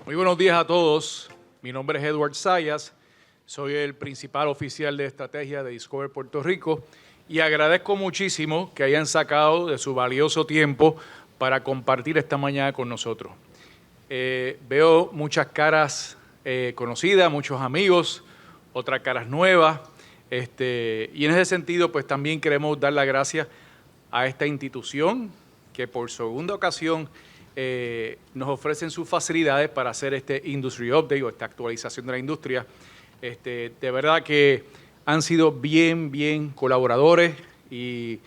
Muy buenos días a todos. Mi nombre es Edward Sayas. Soy el principal oficial de estrategia de Discover Puerto Rico y agradezco muchísimo que hayan sacado de su valioso tiempo para compartir esta mañana con nosotros. Veo muchas caras conocidas, muchos amigos, otras caras nuevas. Y en ese sentido, pues también queremos dar las gracias a esta institución que por segunda ocasión nos ofrecen sus facilidades para hacer este Industry Update o esta actualización de la industria. De verdad que han sido bien colaboradores y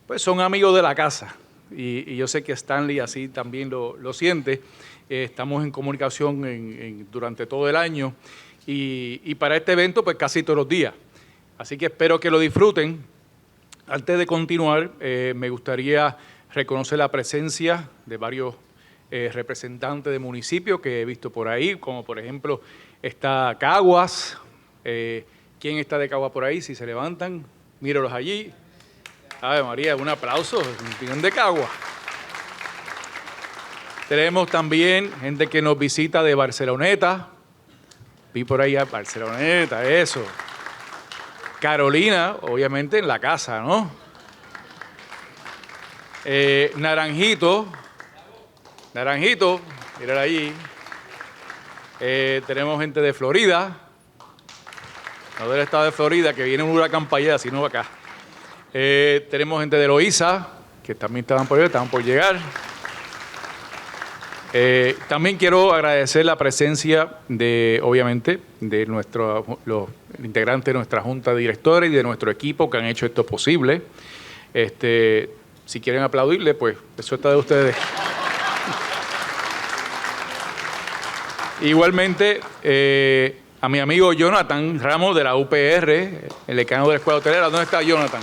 pues son amigos de la casa. Y yo sé que Stanley así también lo siente. Estamos en comunicación durante todo el año y para este evento pues casi todos los días. Así que espero que lo disfruten. Antes de continuar, me gustaría reconocer la presencia de varios representantes de municipios que he visto por ahí, como por ejemplo está Caguas. ¿Quién está de Caguas por ahí? Si se levantan, míralos allí. Ave María, un aplauso, vienen de Caguas. Tenemos también gente que nos visita de Barceloneta. Vi por ahí a Barceloneta, eso. Carolina, obviamente en la casa, ¿no? Naranjito, mírala allí. Tenemos gente de Florida, no del estado de Florida, que viene un huracán para allá, sino acá. Tenemos gente de Loíza, que también estaban por llegar. También quiero agradecer la presencia de, obviamente, de los integrantes de nuestra junta de directores y de nuestro equipo que han hecho esto posible. Si quieren aplaudirle, pues eso está de ustedes. Igualmente, a mi amigo Jonathan Ramos de la UPR, el decano de la Escuela Hotelera. ¿Dónde está Jonathan?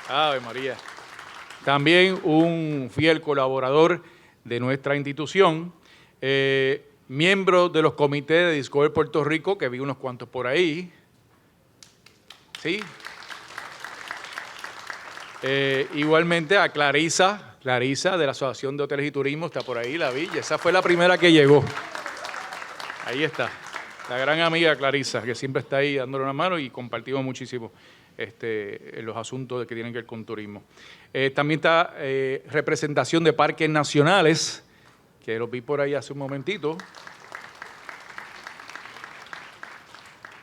Ave María. También un fiel colaborador de nuestra institución, miembro de los comités de Discover Puerto Rico, que vi unos cuantos por ahí. ¿Sí? Igualmente a Clarisa de la Asociación de Hoteles y Turismo, está por ahí, la vi, esa fue la primera que llegó. Ahí está, la gran amiga Clarisa, que siempre está ahí dándole una mano y compartimos muchísimo en los asuntos que tienen que ver con turismo. También está representación de parques nacionales, que los vi por ahí hace un momentito.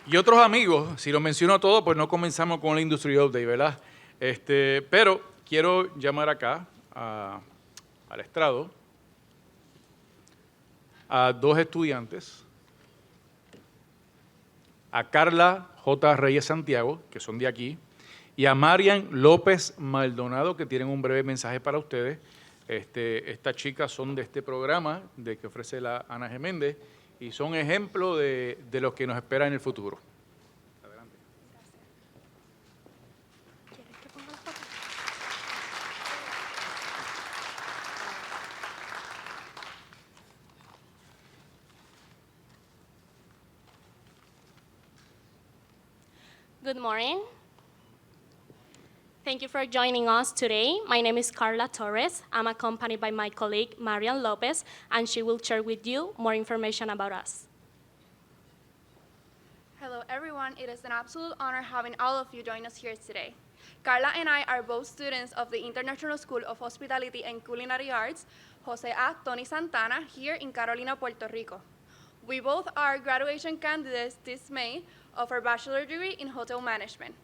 Y otros amigos, si los menciono todos, pues no comenzamos con el Industry Update, ¿verdad? Pero quiero llamar acá al estrado a dos estudiantes, a Carla J. Reyes Santiago, que son de aquí, y a Marian López Maldonado, que tienen un breve mensaje para ustedes. Estas chicas son de este programa que ofrece la Ana G. Méndez y son ejemplo de lo que nos espera en el futuro. Adelante. ¿Quieres que ponga la foto? Good morning. Thank you for joining us today. My name is Carla Torres. I'm accompanied by my colleague, Marian Lopez, and she will share with you more information about us. Hello, everyone. It is an absolute honor having all of you join us here today. Carla and I are both students of the International School of Hospitality and Culinary Arts, Jose A. Tony Santana, here in Carolina, Puerto Rico. We both are graduation candidates this May of our bachelor degree in hotel management.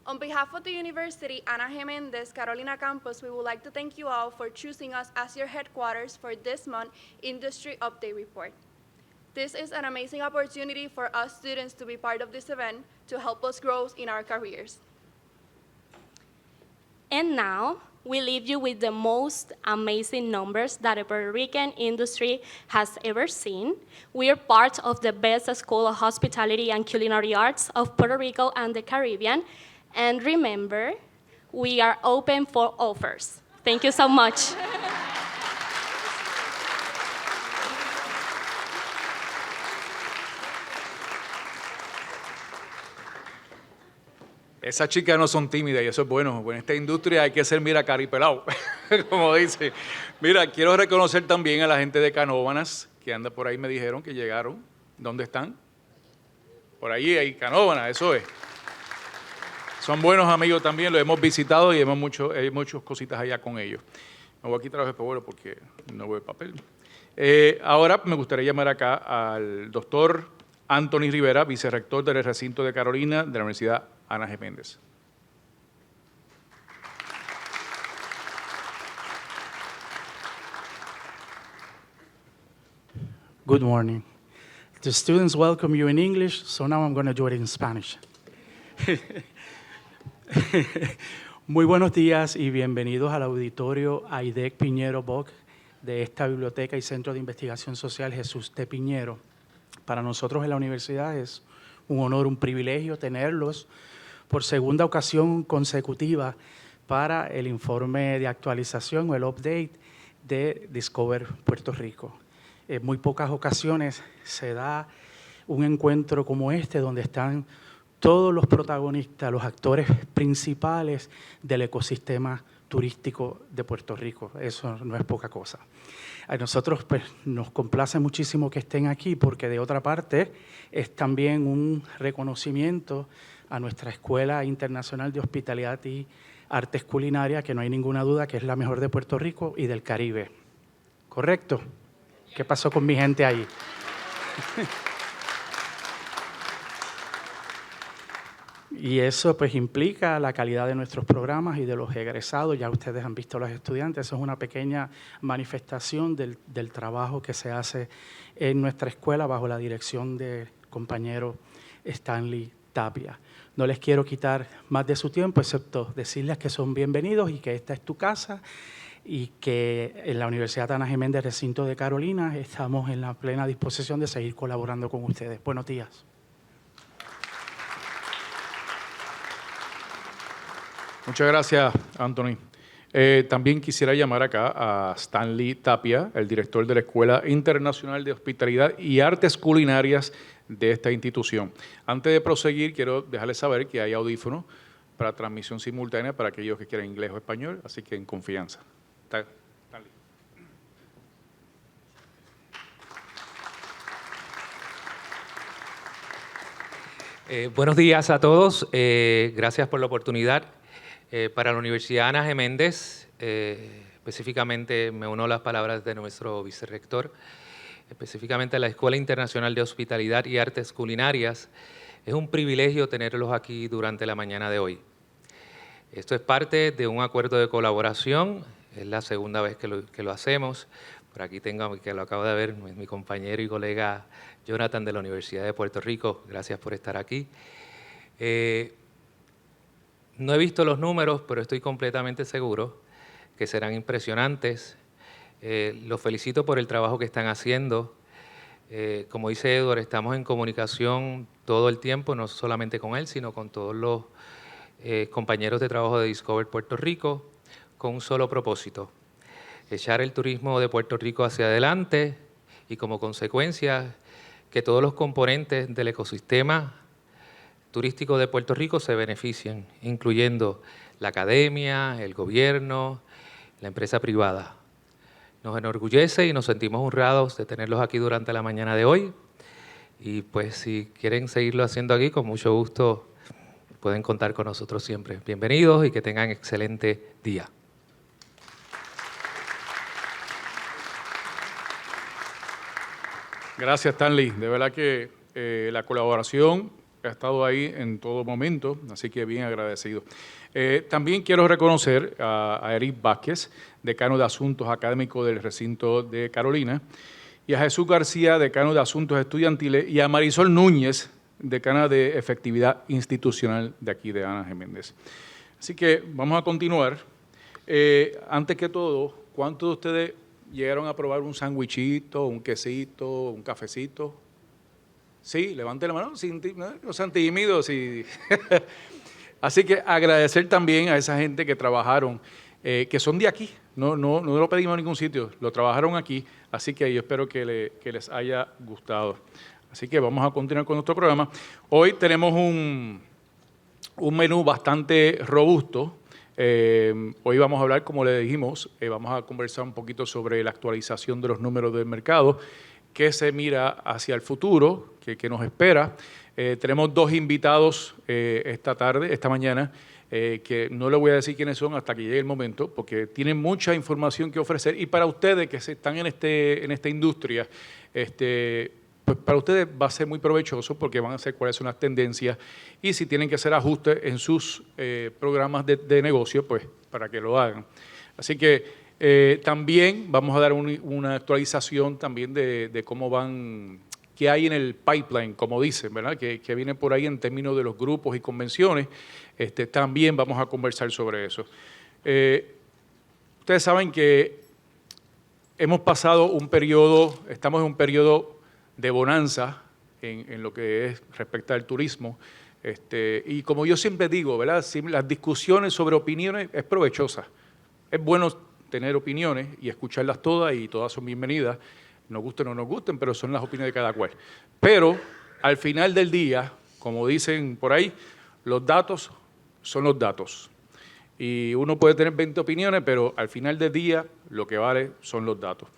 On behalf of the University Ana G. Méndez Carolina campus, we would like to thank you all for choosing us as your headquarters for this month's Industry Update Report. This is an amazing opportunity for us students to be part of this event to help us grow in our careers. And now, we leave you with the most amazing numbers that a Puerto Rican industry has ever seen. We are part of the best school of hospitality and culinary arts of Puerto Rico and the Caribbean. And remember, we are open for offers. Thank you so much. Esas chicas no son tímidas y eso es bueno. En esta industria hay que ser, mira, caripelado, como dice. Mira, quiero reconocer también a la gente de Canóvanas, que anda por ahí, me dijeron que llegaron. ¿Dónde están? Por ahí hay Canóvanas, eso es. Son buenos amigos también, los hemos visitado y hemos muchas cositas allá con ellos. Me voy a quitar los espejuelos porque no veo el papel. Ahora me gustaría llamar acá al doctor Anthony Rivera, vicerrector del recinto de Carolina de la Universidad Ana G. Méndez. Good morning. The students welcome you in English, so now I'm going to do it in Spanish. Muy buenos días y bienvenidos al auditorio AIDEC Piñero Boc de esta Biblioteca y Centro de Investigación Social Jesús T. Piñero. Para nosotros en la universidad es un honor, un privilegio tenerlos por segunda ocasión consecutiva para el informe de actualización o el update de Discover Puerto Rico. En muy pocas ocasiones se da un encuentro como este donde están todos los protagonistas, los actores principales del ecosistema turístico de Puerto Rico. Eso no es poca cosa. A nosotros pues, nos complace muchísimo que estén aquí porque de otra parte es también un reconocimiento a nuestra Escuela Internacional de Hospitalidad y Artes Culinarias, que no hay ninguna duda que es la mejor de Puerto Rico y del Caribe. ¿Correcto? ¿Qué pasó con mi gente ahí? Y eso pues implica la calidad de nuestros programas y de los egresados. Ya ustedes han visto a los estudiantes. Eso es una pequeña manifestación del trabajo que se hace en nuestra escuela bajo la dirección del compañero Stanley Tapia. No les quiero quitar más de su tiempo, excepto decirles que son bienvenidos y que esta es tu casa y que en la Universidad Ana G. Méndez, recinto de Carolina, estamos en la plena disposición de seguir colaborando con ustedes. Buenos días. Muchas gracias, Anthony. También quisiera llamar acá a Stanley Tapia, el director de la Escuela Internacional de Hospitalidad y Artes Culinarias de esta institución. Antes de proseguir, quiero dejarles saber que hay audífonos para transmisión simultánea para aquellos que quieran inglés o español, así que en confianza. Stanley. Buenos días a todos. Gracias por la oportunidad. Para la Universidad Ana G. Méndez, específicamente me uno a las palabras de nuestro vicerrector, específicamente a la Escuela Internacional de Hospitalidad y Artes Culinarias. Es un privilegio tenerlos aquí durante la mañana de hoy. Esto es parte de un acuerdo de colaboración, es la segunda vez que lo hacemos. Por aquí tengo, que lo acabo de ver, mi compañero y colega Jonathan de la Universidad de Puerto Rico. Gracias por estar aquí. No he visto los números, pero estoy completamente seguro que serán impresionantes. Los felicito por el trabajo que están haciendo. Como dice Edward, estamos en comunicación todo el tiempo, no solamente con él, sino con todos los compañeros de trabajo de Discover Puerto Rico, con un solo propósito: echar el turismo de Puerto Rico hacia adelante y, como consecuencia, que todos los componentes del ecosistema turístico de Puerto Rico se beneficien, incluyendo la academia, el gobierno, la empresa privada. Nos enorgullece y nos sentimos honrados de tenerlos aquí durante la mañana de hoy. Y pues si quieren seguirlo haciendo aquí, con mucho gusto pueden contar con nosotros siempre. Bienvenidos y que tengan excelente día. Gracias, Stanley. De verdad que la colaboración ha estado ahí en todo momento, así que bien agradecido. También quiero reconocer a Eric Vázquez, decano de Asuntos Académicos del recinto de Carolina, y a Jesús García, decano de Asuntos Estudiantiles, y a Marisol Núñez, decana de Efectividad Institucional de aquí de Ana G. Méndez. Así que vamos a continuar. Antes que todo, ¿cuántos de ustedes llegaron a probar un sándwichito, un quesito, un cafecito? Sí, levanten la mano, no sean tímidos. Sí. Así que agradecer también a esa gente que trabajaron, que son de aquí, no lo pedimos en ningún sitio, lo trabajaron aquí, así que yo espero que les haya gustado. Así que vamos a continuar con nuestro programa. Hoy tenemos un menú bastante robusto. Hoy vamos a hablar, como le dijimos, vamos a conversar un poquito sobre la actualización de los números del mercado, qué se mira hacia el futuro, qué nos espera. Tenemos dos invitados esta mañana, que no le voy a decir quiénes son hasta que llegue el momento, porque tienen mucha información que ofrecer. Y para ustedes que están en esta industria, pues para ustedes va a ser muy provechoso porque van a saber cuáles son las tendencias y si tienen que hacer ajustes en sus programas de negocio, pues para que lo hagan. Así que también vamos a dar una actualización también de cómo van, qué hay en el pipeline, como dicen, ¿verdad? Que viene por ahí en términos de los grupos y convenciones. También vamos a conversar sobre eso. Ustedes saben que hemos pasado un periodo, estamos en un periodo de bonanza en lo que es respecto al turismo. Y como yo siempre digo, ¿verdad? Las discusiones sobre opiniones es provechosa. Es bueno tener opiniones y escucharlas todas y todas son bienvenidas. Nos gusten o no nos gusten, pero son las opiniones de cada cual. Pero al final del día, como dicen por ahí, los datos son los datos. Y uno puede tener 20 opiniones, pero al final del día lo que vale son los datos.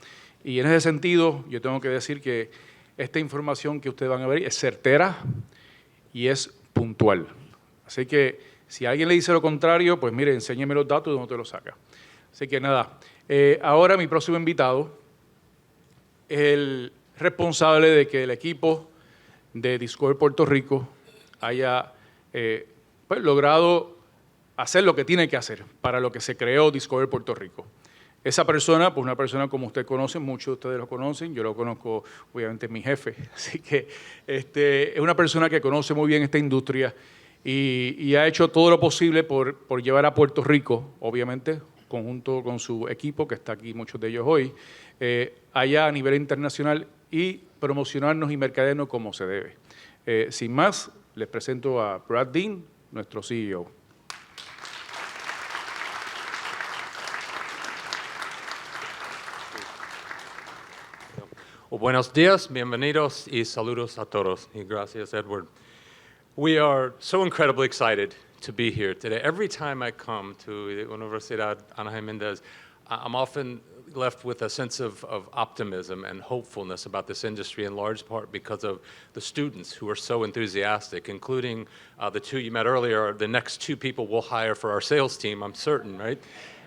Y en ese sentido, yo tengo que decir que esta información que ustedes van a ver es certera y es puntual. Así que si alguien le dice lo contrario, pues mire, enséñeme los datos de dónde te los saca. Así que nada, ahora mi próximo invitado es el responsable de que el equipo de Discover Puerto Rico haya pues, logrado hacer lo que tiene que hacer para lo que se creó Discover Puerto Rico. Esa persona, pues una persona como usted conoce, muchos de ustedes lo conocen, yo lo conozco, obviamente es mi jefe, así que es una persona que conoce muy bien esta industria y ha hecho todo lo posible por llevar a Puerto Rico, obviamente, conjunto con su equipo, que está aquí, muchos de ellos hoy, allá a nivel internacional y promocionarnos y mercadearnos como se debe. Sin más, les presento a Brad Dean, nuestro CEO. Well, buenos dias, bienvenidos y saludos a todos. Y gracias, Edward. We are so incredibly excited to be here today. Every time I come to the Universidad Ana Jiménez, I'm often left with a sense of optimism and hopefulness about this industry, in large part because of the students who are so enthusiastic, including the two you met earlier, the next two people we'll hire for our sales team, I'm certain, right?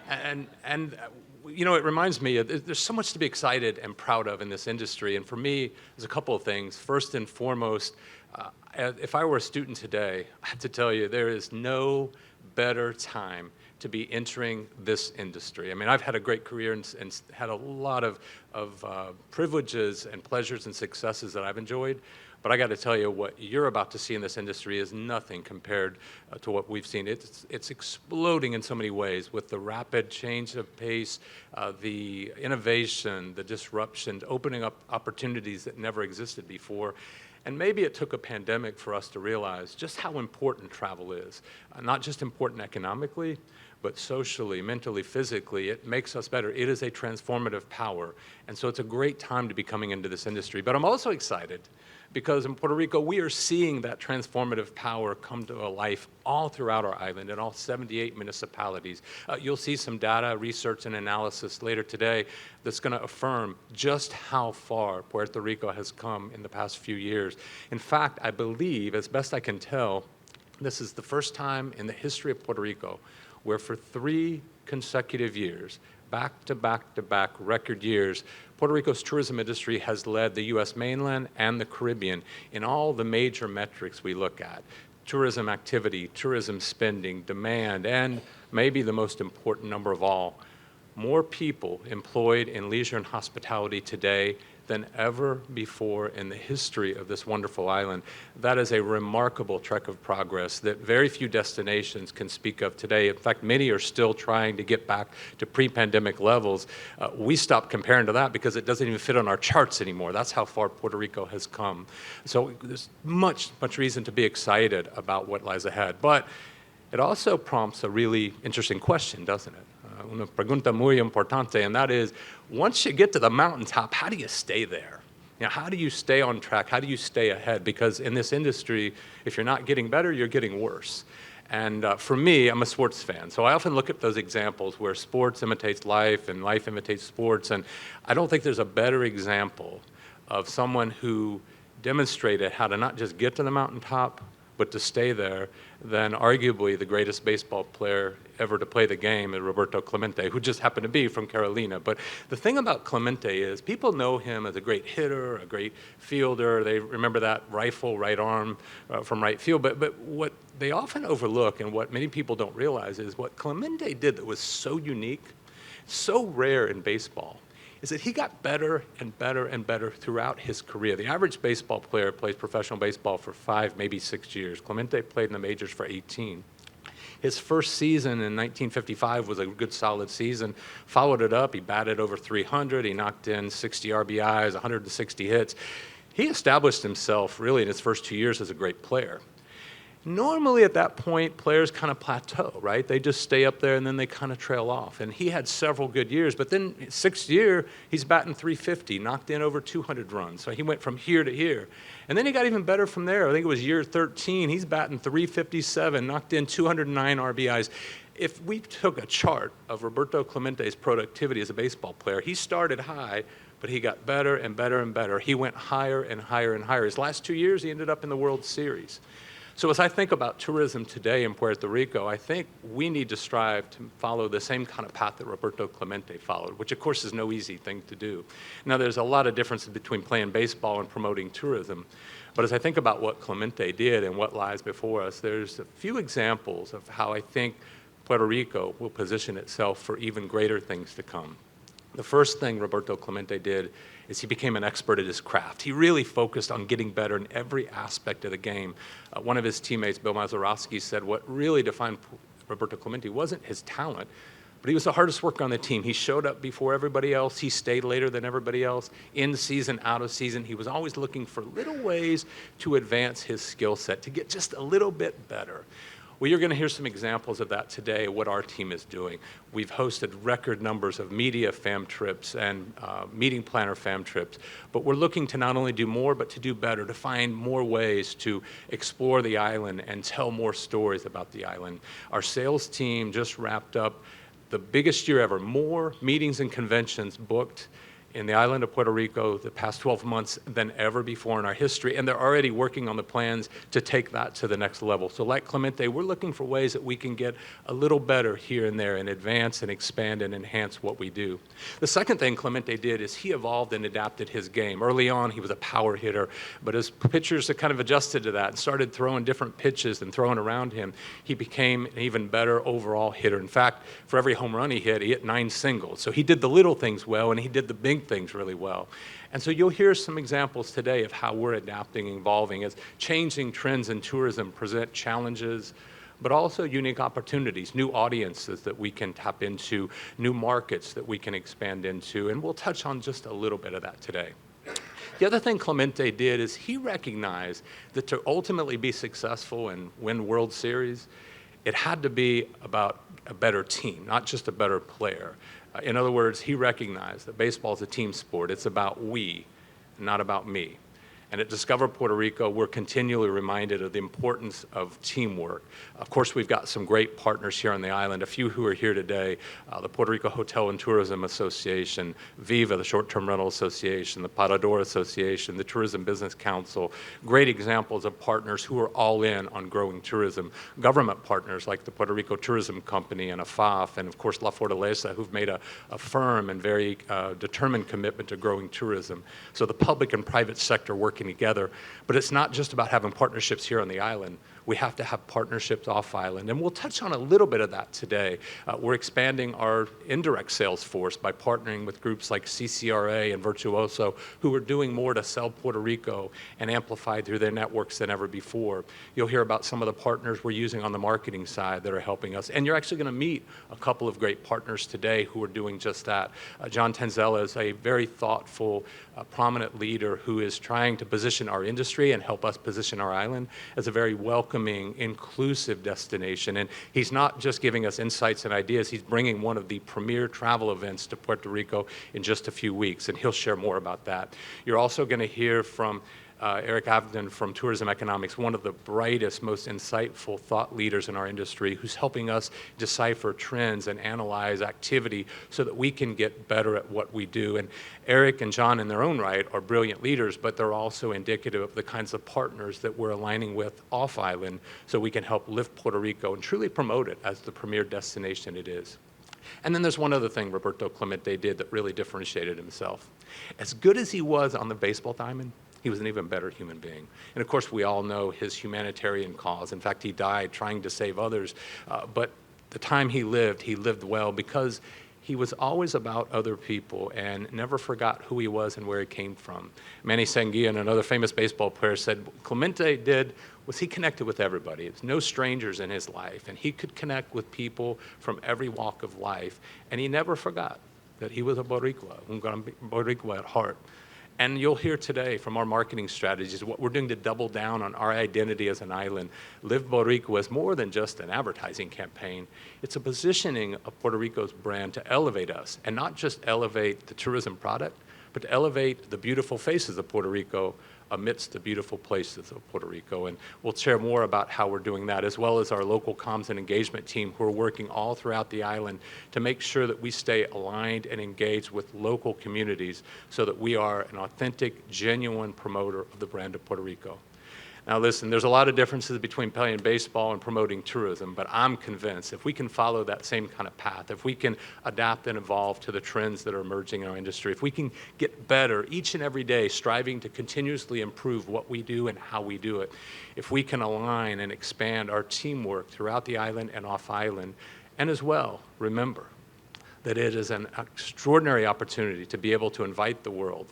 And you know, it reminds me, there's so much to be excited and proud of in this industry. And for me, there's a couple of things. First and foremost, if I were a student today, I have to tell you, there is no better time to be entering this industry. I mean, I've had a great career and had a lot of privileges and pleasures and successes that I've enjoyed. But I got to tell you, what you're about to see in this industry is nothing compared to what we've seen. It's exploding in so many ways with the rapid change of pace, the innovation, the disruption, opening up opportunities that never existed before. And maybe it took a pandemic for us to realize just how important travel is, not just important economically, but socially, mentally, physically. It makes us better. It is a transformative power. And so it's a great time to be coming into this industry. But I'm also excited because in Puerto Rico, we are seeing that transformative power come to life all throughout our island in all 78 municipalities. You'll see some data, research, and analysis later today that's going to affirm just how far Puerto Rico has come in the past few years. In fact, I believe, as best I can tell, this is the first time in the history of Puerto Rico where for 3 consecutive years, back-to-back-to-back record years, Puerto Rico's tourism industry has led the U.S. mainland and the Caribbean in all the major metrics we look at: tourism activity, tourism spending, demand, and maybe the most important number of all, more people employed in leisure and hospitality today than ever before in the history of this wonderful island. That is a remarkable trek of progress that very few destinations can speak of today. In fact, many are still trying to get back to pre-pandemic levels. We stopped comparing to that because it doesn't even fit on our charts anymore. That's how far Puerto Rico has come. So there's much reason to be excited about what lies ahead. But it also prompts a really interesting question, doesn't it? Una pregunta muy importante, and that is, once you get to the mountaintop, how do you stay there? You know, how do you stay on track? How do you stay ahead? Because in this industry, if you're not getting better, you're getting worse. And for me, I'm a sports fan, so I often look at those examples where sports imitates life and life imitates sports, and I don't think there's a better example of someone who demonstrated how to not just get to the mountaintop, but to stay there, than arguably the greatest baseball player ever to play the game, Roberto Clemente, who just happened to be from Carolina. But the thing about Clemente is people know him as a great hitter, a great fielder. They remember that rifle right arm from right field. But what they often overlook, and what many people don't realize, is what Clemente did that was so unique, so rare in baseball, is that he got better and better and better throughout his career. The average baseball player plays professional baseball for 5, maybe 6 years. Clemente played in the majors for 18. His first season in 1955 was a good, solid season. Followed it up. He batted over 300. He knocked in 60 RBIs, 160 hits. He established himself, really, in his first 2 years as a great player. Normally at that point, players kind of plateau, right? They just stay up there and then they kind of trail off. And he had several good years, but then 6th year, he's batting 350, knocked in over 200 runs. So he went from here to here. And then he got even better from there. I think it was year 13, he's batting 357, knocked in 209 RBIs. If we took a chart of Roberto Clemente's productivity as a baseball player, he started high, but he got better and better and better. He went higher and higher and higher. His last 2 years, he ended up in the World Series. So as I think about tourism today in Puerto Rico, I think we need to strive to follow the same kind of path that Roberto Clemente followed, which of course is no easy thing to do. Now there's a lot of differences between playing baseball and promoting tourism, but as I think about what Clemente did and what lies before us, there's a few examples of how I think Puerto Rico will position itself for even greater things to come. The first thing Roberto Clemente did is he became an expert at his craft. He really focused on getting better in every aspect of the game. One of his teammates, Bill Mazeroski, said what really defined Roberto Clemente wasn't his talent, but he was the hardest worker on the team. He showed up before everybody else. He stayed later than everybody else. In season, out of season, he was always looking for little ways to advance his skill set, to get just a little bit better. Well, you're going to hear some examples of that today, what our team is doing. We've hosted record numbers of media fam trips and meeting planner fam trips, but we're looking to not only do more, but to do better, to find more ways to explore the island and tell more stories about the island. Our sales team just wrapped up the biggest year ever, more meetings and conventions booked in the island of Puerto Rico the past 12 months than ever before in our history, and they're already working on the plans to take that to the next level. So like Clemente, we're looking for ways that we can get a little better here and there and advance and expand and enhance what we do. The second thing Clemente did is he evolved and adapted his game. Early on, he was a power hitter, but as pitchers had kind of adjusted to that and started throwing different pitches and throwing around him, he became an even better overall hitter. In fact, for every home run he hit 9 singles. So he did the little things well, and he did the big things really well. And so you'll hear some examples today of how we're adapting and evolving as changing trends in tourism present challenges, but also unique opportunities, new audiences that we can tap into, new markets that we can expand into, and we'll touch on just a little bit of that today. The other thing Clemente did is he recognized that to ultimately be successful and win World Series, it had to be about a better team, not just a better player. In other words, he recognized that baseball is a team sport. It's about we, not about me. And at Discover Puerto Rico, we're continually reminded of the importance of teamwork. Of course, we've got some great partners here on the island, a few who are here today, the Puerto Rico Hotel and Tourism Association, Viva, the Short-Term Rental Association, the Parador Association, the Tourism Business Council, great examples of partners who are all in on growing tourism. Government partners like the Puerto Rico Tourism Company and AFAF, and of course La Fortaleza, who've made a firm and very determined commitment to growing tourism. So the public and private sector working together. But it's not just about having partnerships here on the island. We have to have partnerships off island, and we'll touch on a little bit of that today. We're expanding our indirect sales force by partnering with groups like CCRA and Virtuoso, who are doing more to sell Puerto Rico and amplify through their networks than ever before. You'll hear about some of the partners we're using on the marketing side that are helping us, and you're actually going to meet a couple of great partners today who are doing just that. John Tanzella is a very thoughtful, prominent leader who is trying to position our industry and help us position our island as a very welcoming, inclusive destination. And he's not just giving us insights and ideas, he's bringing one of the premier travel events to Puerto Rico in just a few weeks, and he'll share more about that. You're also going to hear from Eric Avden from Tourism Economics, one of the brightest, most insightful thought leaders in our industry, who's helping us decipher trends and analyze activity so that we can get better at what we do. And Eric and John in their own right are brilliant leaders, but they're also indicative of the kinds of partners that we're aligning with off-island so we can help lift Puerto Rico and truly promote it as the premier destination it is. And then there's one other thing Roberto Clemente did that really differentiated himself. As good as he was on the baseball diamond, he was an even better human being. And of course, we all know his humanitarian cause. In fact, he died trying to save others. But the time he lived well because he was always about other people and never forgot who he was and where he came from. Manny Sanguillen, another famous baseball player, said what Clemente did was he connected with everybody. There's no strangers in his life, and he could connect with people from every walk of life, and he never forgot that he was a Boricua, un gran Boricua at heart. And you'll hear today from our marketing strategies what we're doing to double down on our identity as an island. Live Boricua is more than just an advertising campaign. It's a positioning of Puerto Rico's brand to elevate us, and not just elevate the tourism product, but to elevate the beautiful faces of Puerto Rico amidst the beautiful places of Puerto Rico. And we'll share more about how we're doing that, as well as our local comms and engagement team who are working all throughout the island to make sure that we stay aligned and engaged with local communities so that we are an authentic, genuine promoter of the brand of Puerto Rico. Now listen, there's a lot of differences between playing baseball and promoting tourism, but I'm convinced if we can follow that same kind of path, if we can adapt and evolve to the trends that are emerging in our industry, if we can get better each and every day, striving to continuously improve what we do and how we do it, if we can align and expand our teamwork throughout the island and off-island, and as well, remember that it is an extraordinary opportunity to be able to invite the world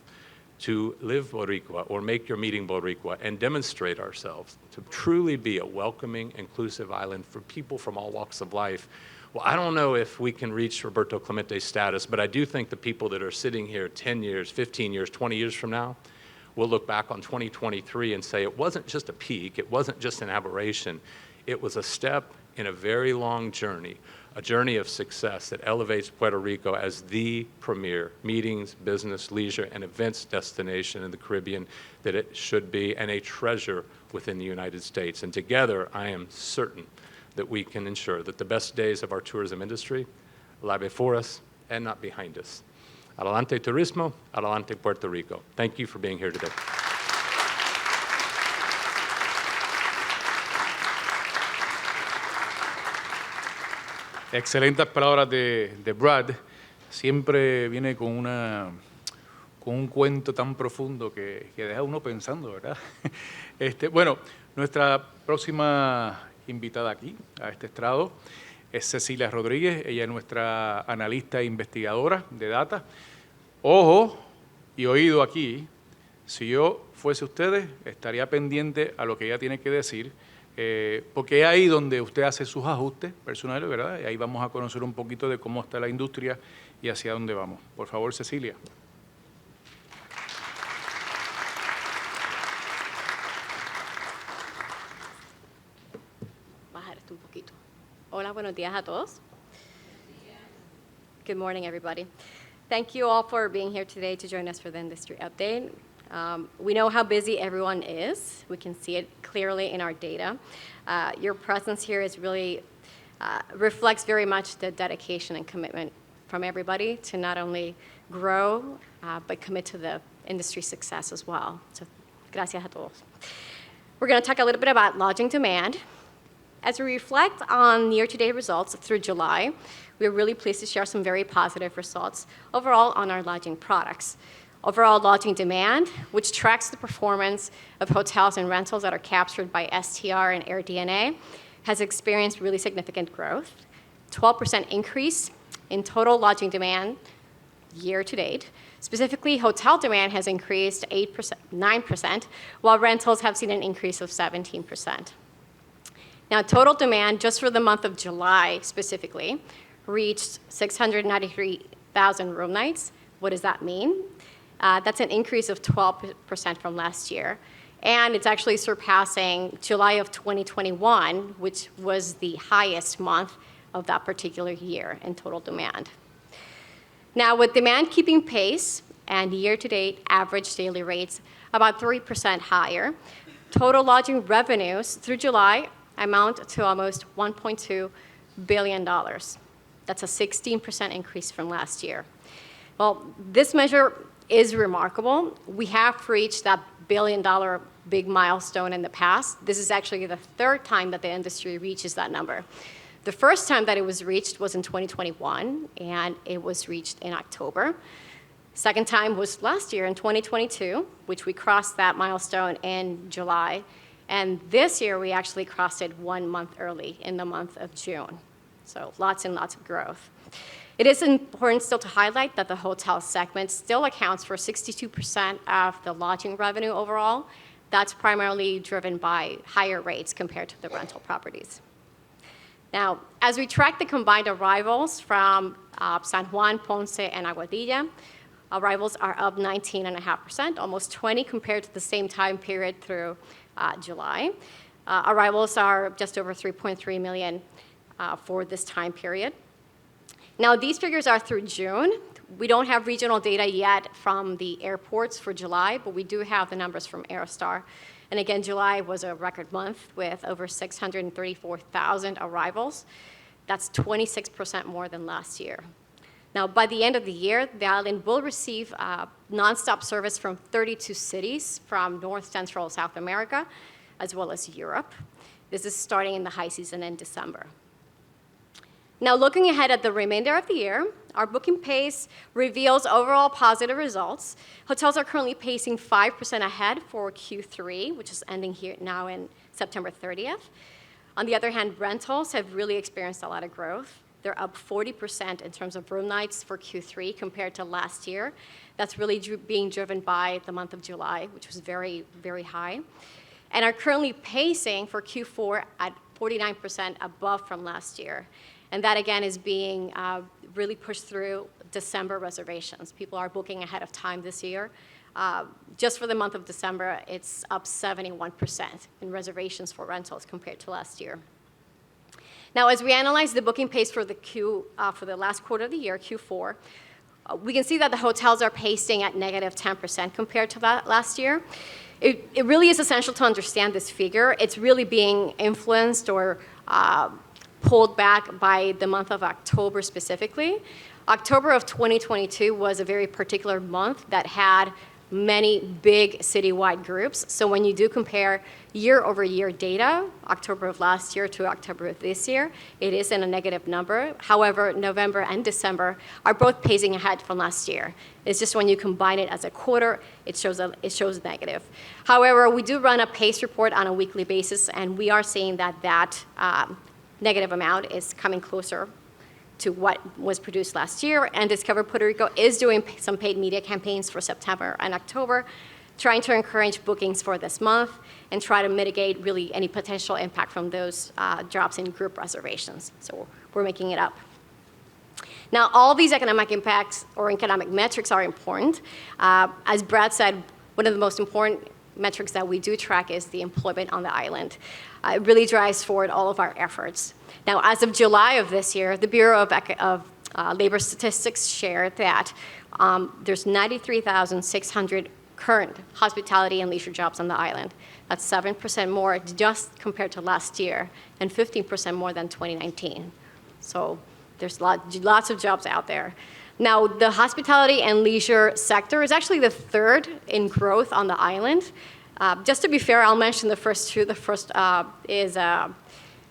to live Boricua or make your meeting Boricua and demonstrate ourselves to truly be a welcoming, inclusive island for people from all walks of life. Well, I don't know if we can reach Roberto Clemente's status, but I do think the people that are sitting here 10 years, 15 years, 20 years from now will look back on 2023 and say it wasn't just a peak, it wasn't just an aberration, it was a step in a very long journey, a journey of success that elevates Puerto Rico as the premier meetings, business, leisure, and events destination in the Caribbean that it should be, and a treasure within the United States. And together, I am certain that we can ensure that the best days of our tourism industry lie before us and not behind us. Adelante Turismo, adelante Puerto Rico. Thank you for being here today. Excelentes palabras de Brad. Siempre viene con un cuento tan profundo que deja uno pensando, ¿verdad? Bueno, nuestra próxima invitada aquí, a este estrado, es Cecilia Rodríguez. Ella es nuestra analista e investigadora de data. Ojo y oído aquí, si yo fuese ustedes, estaría pendiente a lo que ella tiene que decir, porque es ahí donde usted hace sus ajustes personales, ¿verdad? Y ahí vamos a conocer un poquito de cómo está la industria y hacia dónde vamos. Por favor, Cecilia. Bajar esto un poquito. Hola, buenos días a todos. Good morning, everybody. Thank you all for being here today to join us for the industry update. We know how busy everyone is. We can see it clearly in our data. Your presence here is really reflects very much the dedication and commitment from everybody to not only grow, but commit to the industry success as well. So, gracias a todos. We're going to talk a little bit about lodging demand. As we reflect on year-to-date results through July, we're really pleased to share some very positive results overall on our lodging products. Overall lodging demand, which tracks the performance of hotels and rentals that are captured by STR and AirDNA, has experienced really significant growth. 12% increase in total lodging demand year to date. Specifically, hotel demand has increased 9%, while rentals have seen an increase of 17%. Now, total demand just for the month of July specifically reached 693,000 room nights. What does that mean? That's an increase of 12% from last year. And it's actually surpassing July of 2021, which was the highest month of that particular year in total demand. Now, with demand keeping pace and year-to-date average daily rates about 3% higher. Total lodging revenues through July amount to almost $1.2 billion. That's a 16% increase from last year. Well, this measure is remarkable. We have reached that billion-dollar big milestone in the past. This is actually the third time that the industry reaches that number. The first time that it was reached was in 2021, and it was reached in October. Second time was last year in 2022, which we crossed that milestone in July. And this year, we actually crossed it 1 month early in the month of June. So lots and lots of growth. It is important still to highlight that the hotel segment still accounts for 62% of the lodging revenue overall. That's primarily driven by higher rates compared to the rental properties. Now, as we track the combined arrivals from San Juan, Ponce, and Aguadilla, arrivals are up 19.5%, almost 20 compared to the same time period through July. Arrivals are just over 3.3 million for this time period. Now, these figures are through June. We don't have regional data yet from the airports for July, but we do have the numbers from Aerostar. And again, July was a record month with over 634,000 arrivals. That's 26% more than last year. Now, by the end of the year, the island will receive nonstop service from 32 cities from North Central South America, as well as Europe. This is starting in the high season in December. Now, looking ahead at the remainder of the year, our booking pace reveals overall positive results. Hotels are currently pacing 5% ahead for Q3, which is ending here now in September 30th. On the other hand, rentals have really experienced a lot of growth. They're up 40% in terms of room nights for Q3 compared to last year. That's really being driven by the month of July, which was very, very high. And are currently pacing for Q4 at 49% above from last year. And that, again, is being really pushed through December reservations. People are booking ahead of time this year. Just for the month of December, it's up 71% in reservations for rentals compared to last year. Now, as we analyze the booking pace for the last quarter of the year, Q4, we can see that the hotels are pacing at negative 10% compared to that last year. It really is essential to understand this figure. It's really being influenced or pulled back by the month of October specifically. October of 2022 was a very particular month that had many big citywide groups. So when you do compare year-over-year data, October of last year to October of this year, it is in a negative number. However, November and December are both pacing ahead from last year. It's just when you combine it as a quarter, it shows negative. However, we do run a pace report on a weekly basis, and we are seeing that negative amount is coming closer to what was produced last year, and Discover Puerto Rico is doing some paid media campaigns for September and October, trying to encourage bookings for this month and try to mitigate really any potential impact from those drops in group reservations. So we're making it up. Now, all these economic impacts or economic metrics are important. As Brad said, one of the most important metrics that we do track is the employment on the island. It really drives forward all of our efforts. Now, as of July of this year, the Bureau of Labor Statistics shared that there's 93,600 current hospitality and leisure jobs on the island. That's 7% more just compared to last year and 15% more than 2019. So there's lots of jobs out there. Now, the hospitality and leisure sector is actually the third in growth on the island. Just to be fair, I'll mention the first two. The first is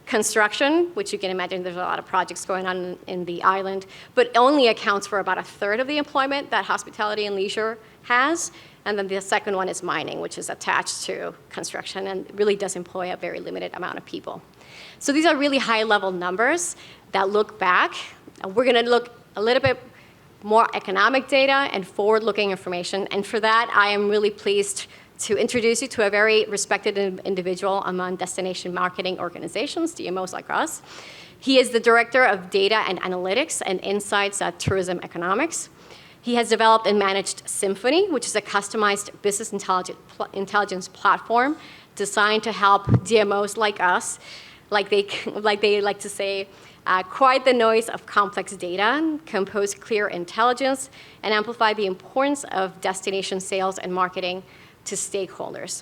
construction, which you can imagine there's a lot of projects going on in the island, but only accounts for about a third of the employment that hospitality and leisure has. And then the second one is mining, which is attached to construction and really does employ a very limited amount of people. So these are really high-level numbers that look back. We're going to look a little bit more economic data and forward-looking information. And for that, I am really pleased to introduce you to a very respected individual among destination marketing organizations, DMOs like us. He is the Director of Data and Analytics and Insights at Tourism Economics. He has developed and managed Symphony, which is a customized business intelligence platform designed to help DMOs like us, like they like to say, quiet the noise of complex data, compose clear intelligence, and amplify the importance of destination sales and marketing to stakeholders.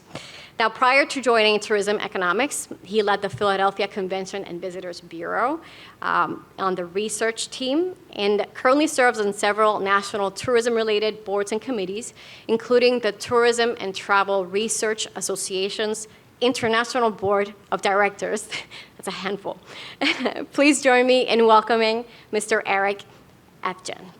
Now, prior to joining tourism economics, he led the Philadelphia Convention and Visitors Bureau on the research team, and currently serves on several national tourism-related boards and committees, including the Tourism and Travel Research Association's International Board of Directors. That's a handful. Please join me in welcoming Mr. Eric Evgen.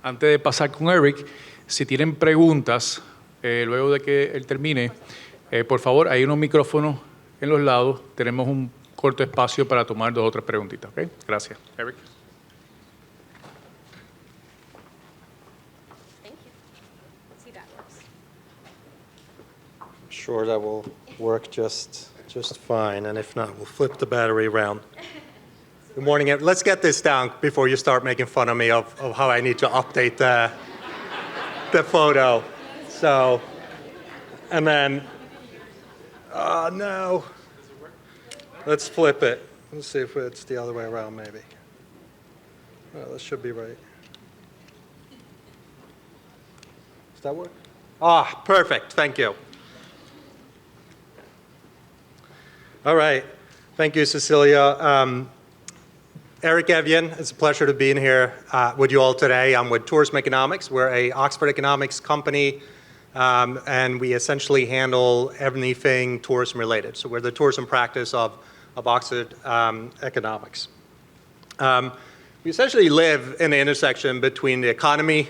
Antes de pasar con Eric, si tienen preguntas, luego de que él termine, por favor, hay unos micrófonos en los lados. Tenemos un corto espacio para tomar 2 o 3 preguntitas. ¿Okay? Gracias. Eric. Thank you. See, that works. Sure, that will work just fine, and if not, we'll flip the battery around. Good morning. Let's get this down before you start making fun of me of how I need to update the photo. So, and then, oh no. Let's flip it. Let's see if it's the other way around, maybe. Oh, this should be right. Does that work? Ah, perfect. Thank you. All right. Thank you, Cecilia. Eric Evgen, it's a pleasure to be in here with you all today. I'm with Tourism Economics. We're a Oxford economics company, and we essentially handle everything tourism related. So we're the tourism practice of Oxford economics. We essentially live in the intersection between the economy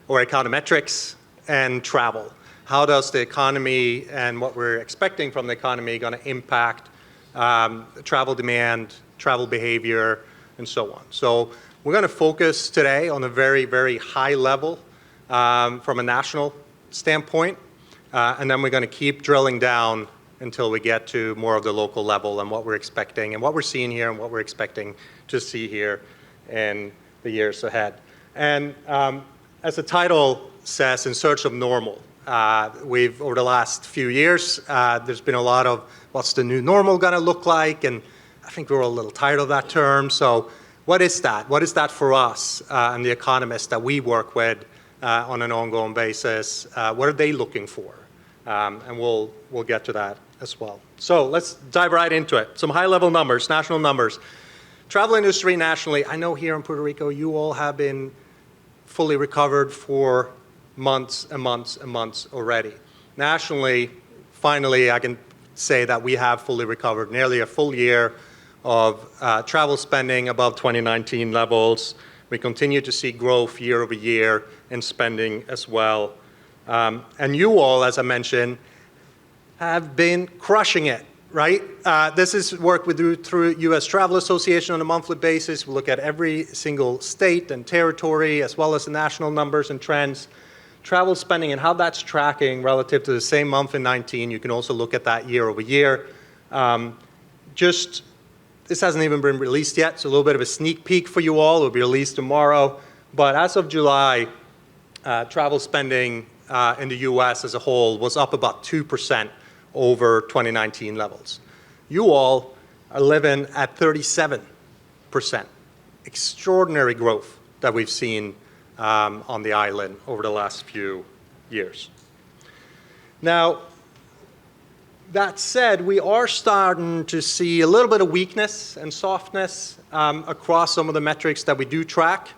or econometrics and travel. How does the economy and what we're expecting from the economy going to impact travel demand, travel behavior, and so on. So we're going to focus today on a very, very high level from a national standpoint, and then we're going to keep drilling down until we get to more of the local level and what we're expecting and what we're seeing here and what we're expecting to see here in the years ahead. And as the title says, in search of normal. We've, over the last few years, there's been a lot of what's the new normal going to look like, and I think we're all a little tired of that term. So what is that? What is that for us and the economists that we work with on an ongoing basis? What are they looking for? And we'll get to that as well. So let's dive right into it. Some high-level numbers, national numbers. Travel industry nationally, I know here in Puerto Rico, you all have been fully recovered for months and months and months already. Nationally, finally, I can say that we have fully recovered nearly a full year of travel spending above 2019 levels. We continue to see growth year over year in spending as well. And you all, as I mentioned, have been crushing it, right? This is work we do through U.S. Travel Association on a monthly basis. We look at every single state and territory, as well as the national numbers and trends. Travel spending and how that's tracking relative to the same month in 19. You can also look at that year over year. This hasn't even been released yet, so a little bit of a sneak peek for you all. It will be released tomorrow. But as of July, travel spending in the U.S. as a whole was up about 2% over 2019 levels. You all are living at 37%. Extraordinary growth that we've seen on the island over the last few years. Now, that said, we are starting to see a little bit of weakness and softness across some of the metrics that we do track.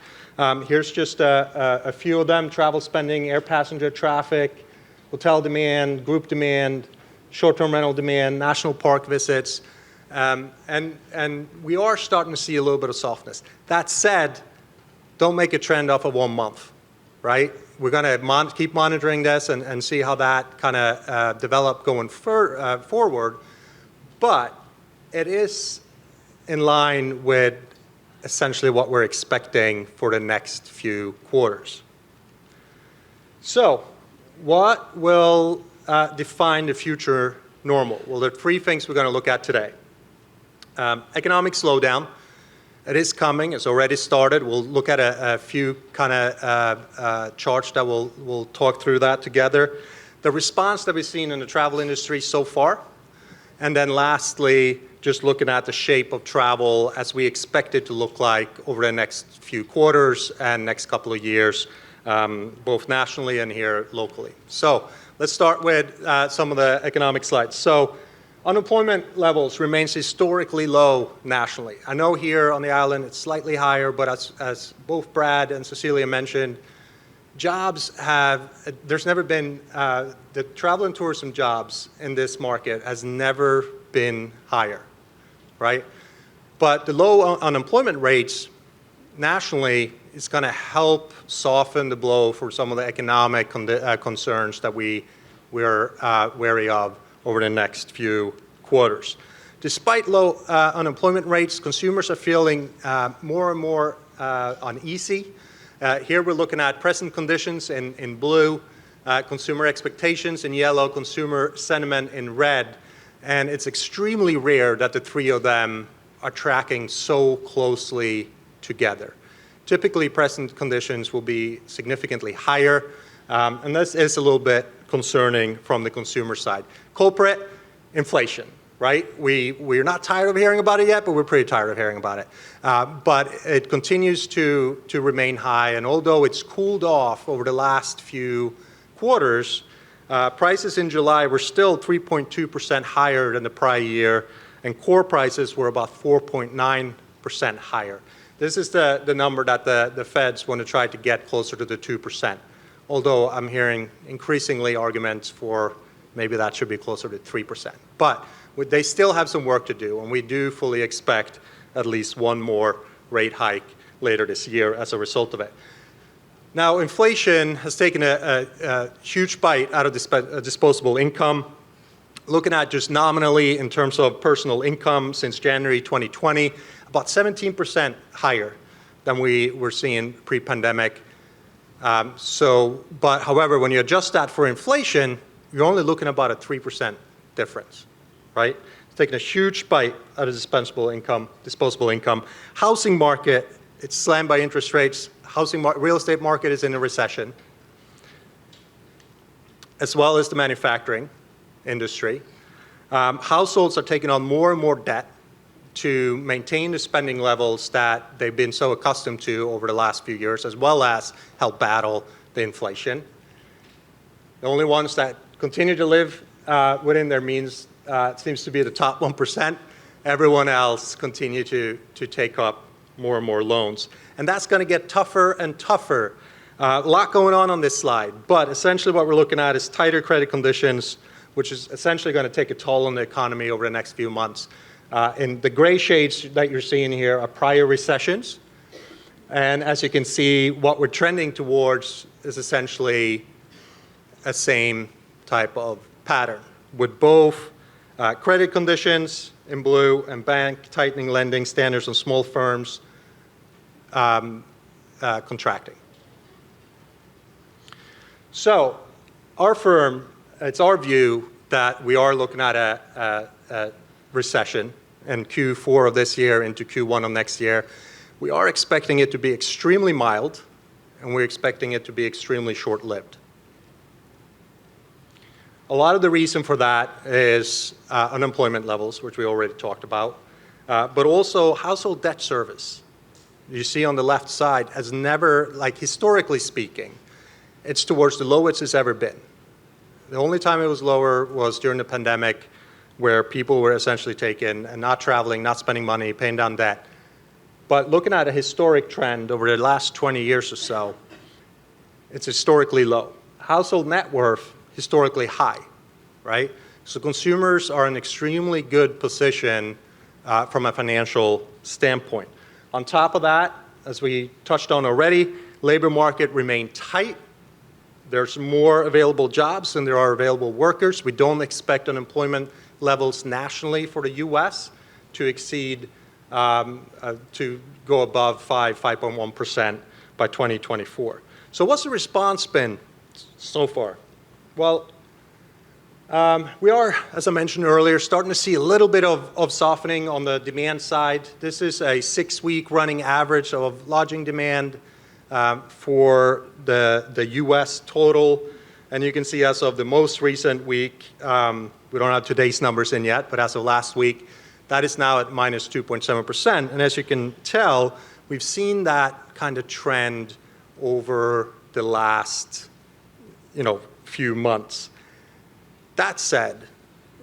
Here's just a few of them: travel spending, air passenger traffic, hotel demand, group demand, short-term rental demand, national park visits. And we are starting to see a little bit of softness. That said, don't make a trend off of 1 month, right? We're going to keep monitoring this and see how that kind of develop going forward. But it is in line with essentially what we're expecting for the next few quarters. So what will define the future normal? Well, there are 3 things we're going to look at today. Economic slowdown. It is coming. It's already started. We'll look at a few kind of charts that we'll talk through that together. The response that we've seen in the travel industry so far. And then lastly, just looking at the shape of travel as we expect it to look like over the next few quarters and next couple of years, both nationally and here locally. So let's start with some of the economic slides. So unemployment levels remains historically low nationally. I know here on the island it's slightly higher, but as both Brad and Cecilia mentioned, there's never been, the travel and tourism jobs in this market has never been higher, right? But the low unemployment rates nationally is going to help soften the blow for some of the economic concerns that we're wary of over the next few quarters. Despite low unemployment rates, consumers are feeling more and more uneasy. Here we're looking at present conditions in blue, consumer expectations in yellow, consumer sentiment in red. And it's extremely rare that the three of them are tracking so closely together. Typically, present conditions will be significantly higher, and this is a little bit concerning from the consumer side. Culprit, inflation, right? We're not tired of hearing about it yet, but we're pretty tired of hearing about it. But it continues to remain high, and although it's cooled off over the last few quarters, prices in July were still 3.2% higher than the prior year, and core prices were about 4.9% higher. This is the number that the Feds want to try to get closer to the 2%, although I'm hearing increasingly arguments for maybe that should be closer to 3%. But they still have some work to do, and we do fully expect at least one more rate hike later this year as a result of it. Now, inflation has taken a huge bite out of disposable income. Looking at just nominally in terms of personal income since January 2020, about 17% higher than we were seeing pre-pandemic. But however, when you adjust that for inflation, you're only looking at about a 3% difference, right? It's taking a huge bite out of disposable income. Housing market, it's slammed by interest rates. Real estate market is in a recession, as well as the manufacturing industry. Households are taking on more and more debt to maintain the spending levels that they've been so accustomed to over the last few years, as well as help battle the inflation. The only ones that continue to live within their means seems to be the top 1%. Everyone else continue to take up more and more loans. And that's going to get tougher and tougher. A lot going on this slide, but essentially what we're looking at is tighter credit conditions, which is essentially going to take a toll on the economy over the next few months. In the gray shades that you're seeing here are prior recessions. And as you can see, what we're trending towards is essentially a same type of pattern, with both credit conditions in blue and bank tightening lending standards on small firms contracting. So our firm, it's our view that we are looking at a recession in Q4 of this year into Q1 of next year. We are expecting it to be extremely mild, and we're expecting it to be extremely short-lived. A lot of the reason for that is unemployment levels, which we already talked about, but also household debt service. You see on the left side has never, like historically speaking, it's towards the lowest it's ever been. The only time it was lower was during the pandemic, where people were essentially taken and not traveling, not spending money, paying down debt. But looking at a historic trend over the last 20 years or so, it's historically low. Household net worth, historically high, right? So consumers are in an extremely good position from a financial standpoint. On top of that, as we touched on already, labor market remained tight. There's more available jobs than there are available workers. We don't expect unemployment levels nationally for the U.S. to exceed, to go above 5.1% by 2024. So what's the response been so far? Well, We are, as I mentioned earlier, starting to see a little bit of softening on the demand side. This is a 6-week running average of lodging demand for the U.S. total. And you can see as of the most recent week, we don't have today's numbers in yet, but as of last week, that is now at minus 2.7%. And as you can tell, we've seen that kind of trend over the last, few months. That said,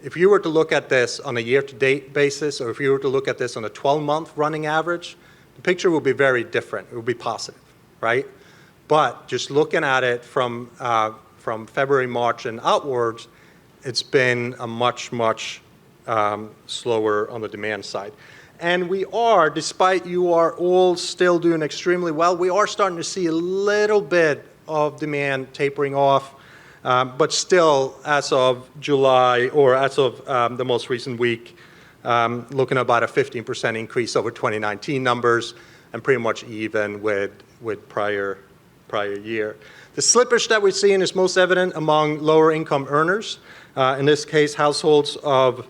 if you were to look at this on a year-to-date basis, or if you were to look at this on a 12-month running average, the picture will be very different. It will be positive, right? But just looking at it from February, March, and outwards, it's been a much slower on the demand side. And we are, despite you are all still doing extremely well, we are starting to see a little bit of demand tapering off. But still, as of July, or as of the most recent week, looking at about a 15% increase over 2019 numbers, and pretty much even with prior year. The slippage that we're seeing is most evident among lower income earners. In this case, households of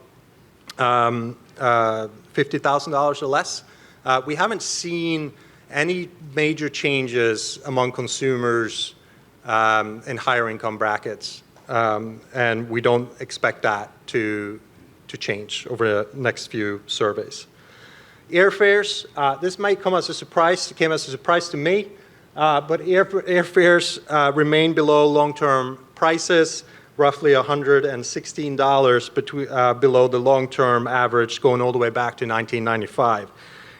$50,000 or less. We haven't seen any major changes among consumers in higher income brackets, and we don't expect that to change over the next few surveys. Airfares, this might come as a surprise. It came as a surprise to me, but airfares remain below long-term prices, roughly $116 below the long-term average, going all the way back to 1995.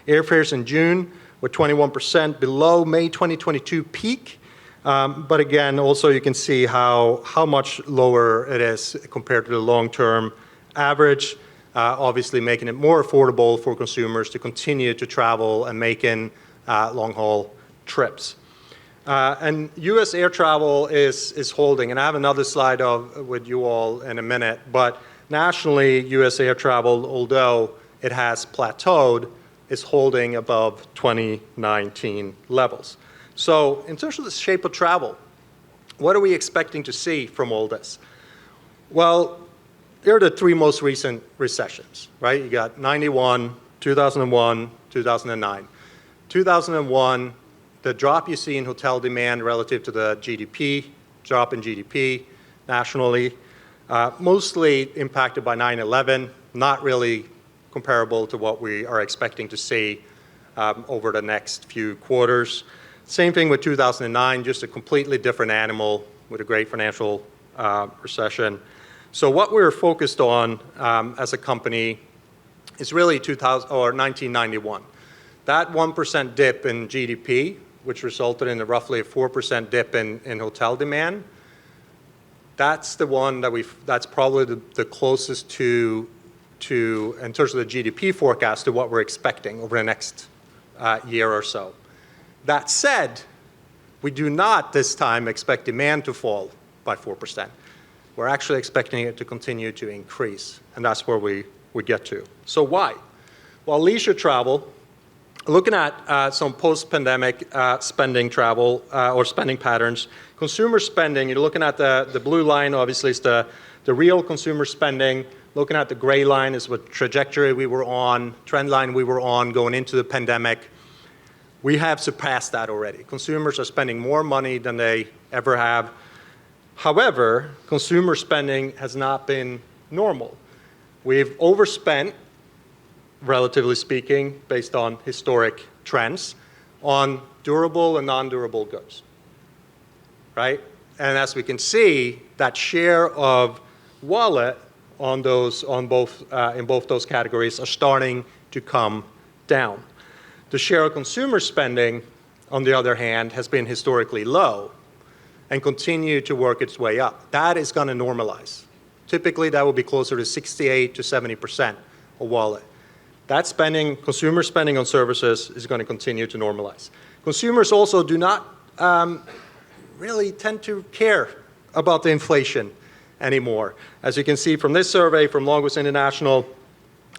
Airfares in June were 21% below May 2022 peak. But again, also you can see how much lower it is compared to the long-term average, obviously making it more affordable for consumers to continue to travel and making long-haul trips. And U.S. air travel is holding, and I have another slide with you all in a minute, but nationally, U.S. air travel, although it has plateaued, is holding above 2019 levels. So in terms of the shape of travel, what are we expecting to see from all this? Well, here are the 3 most recent recessions, right? You got 91, 2001, 2009. 2001, the drop you see in hotel demand relative to the GDP, drop in GDP nationally, mostly impacted by 9/11, not really comparable to what we are expecting to see over the next few quarters. Same thing with 2009, just a completely different animal with a great financial recession. So what we're focused on as a company is really 1991. That 1% dip in GDP, which resulted in a roughly a 4% dip in hotel demand, that's the one that's probably the closest to, in terms of the GDP forecast, to what we're expecting over the next year or so. That said, we do not this time expect demand to fall by 4%. We're actually expecting it to continue to increase, and that's where we get to. So why? Well, leisure travel, looking at some post-pandemic spending travel or spending patterns, consumer spending, you're looking at the blue line, obviously, is the real consumer spending. Looking at the gray line is what trajectory we were on, trend line we were on going into the pandemic. We have surpassed that already. Consumers are spending more money than they ever have. However, consumer spending has not been normal. We've overspent, relatively speaking, based on historic trends, on durable and non-durable goods, right? And as we can see, that share of wallet in both those categories are starting to come down. The share of consumer spending, on the other hand, has been historically low and continue to work its way up. That is going to normalize. Typically, that will be closer to 68 to 70% of wallet. That spending, consumer spending on services, is going to continue to normalize. Consumers also do not really tend to care about the inflation anymore. As you can see from this survey from Longwoods International,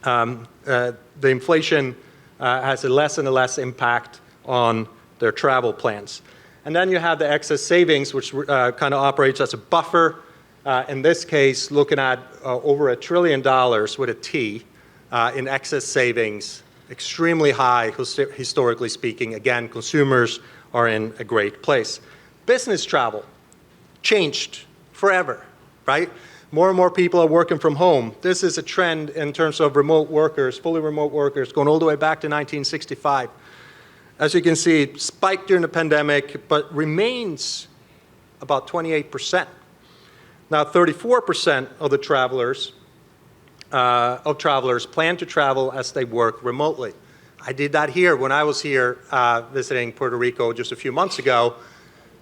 the inflation has a less and less impact on their travel plans. And then you have the excess savings, which kind of operates as a buffer In this case, looking at over $1 trillion with a T in excess savings, extremely high historically speaking. Again, consumers are in a great place. Business travel changed forever, right? More and more people are working from home. This is a trend in terms of remote workers, fully remote workers, going all the way back to 1965. As you can see, it spiked during the pandemic, but remains about 28%. Now, 34% of the travelers plan to travel as they work remotely. I did that here when I was here visiting Puerto Rico just a few months ago.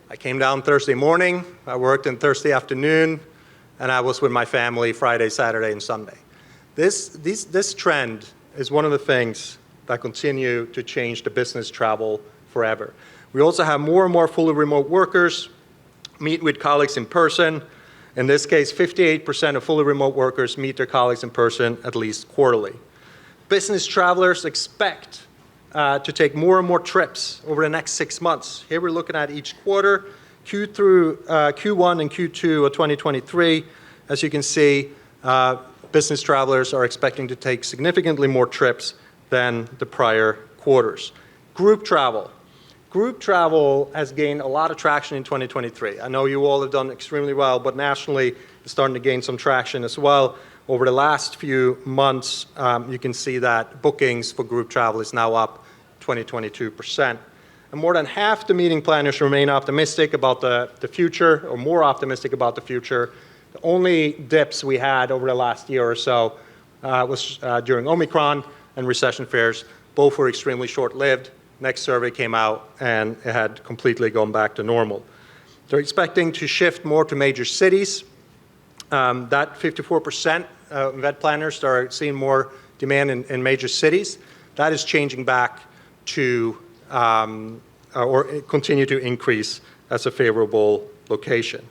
I came down Thursday morning, I worked in Thursday afternoon, and I was with my family Friday, Saturday, and Sunday. This trend is one of the things that continue to change the business travel forever. We also have more and more fully remote workers meet with colleagues in person. In this case, 58% of fully remote workers meet their colleagues in person at least quarterly. Business travelers expect to take more and more trips over the next 6 months. Here we're looking at each quarter, Q1 and Q2 of 2023. As you can see, business travelers are expecting to take significantly more trips than the prior quarters. Group travel. Group travel has gained a lot of traction in 2023. I know you all have done extremely well, but nationally, it's starting to gain some traction as well. Over the last few months, you can see that bookings for group travel is now up 22%. And more than half the meeting planners remain optimistic about the future, or more optimistic about the future. The only dips we had over the last year or so was during Omicron and recession fears. Both were extremely short-lived. Next survey came out, and it had completely gone back to normal. They're expecting to shift more to major cities. That 54% event planners are seeing more demand in major cities. That is changing back to, or continue to increase as a favorable location.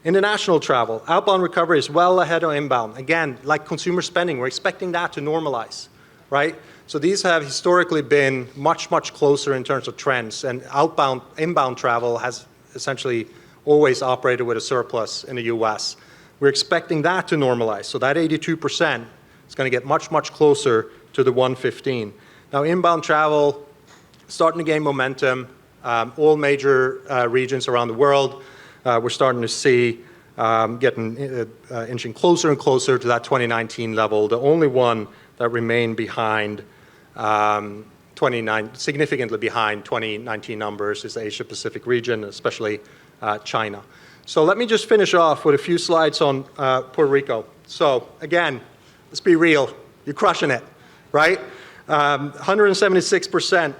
International travel. Outbound recovery is well ahead of inbound. Again, like consumer spending, we're expecting that to normalize, right? So these have historically been much, much closer in terms of trends, and inbound travel has essentially always operated with a surplus in the US. We're expecting that to normalize. So that 82% is going to get much, much closer to the 115. Now, inbound travel starting to gain momentum. All major regions around the world, we're starting to see inching closer and closer to that 2019 level. The only one that remained behind significantly behind 2019 numbers is the Asia-Pacific region, especially China. So let me just finish off with a few slides on Puerto Rico. So again, let's be real, you're crushing it, right? 176%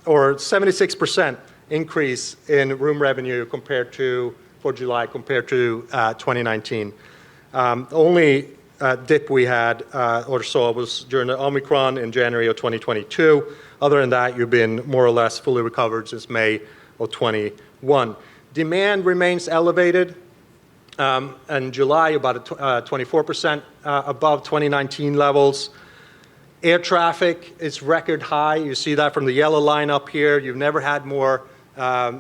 or 76% increase in room revenue for July compared to 2019. The only dip we had or saw was during the Omicron in January of 2022. Other than that, you've been more or less fully recovered since May of 21. Demand remains elevated. In July, about 24% above 2019 levels. Air traffic is record high. You see that from the yellow line up here. You've never had more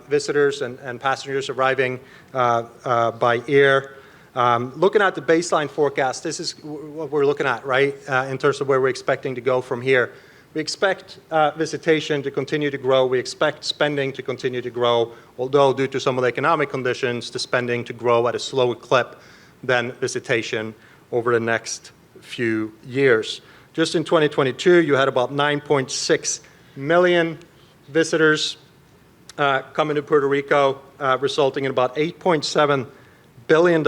visitors and passengers arriving by air. Looking at the baseline forecast, this is what we're looking at, right, in terms of where we're expecting to go from here. We expect visitation to continue to grow. We expect spending to continue to grow, although due to some of the economic conditions, the spending to grow at a slower clip than visitation over the next few years. Just in 2022, you had about 9.6 million visitors coming to Puerto Rico, resulting in about $8.7 billion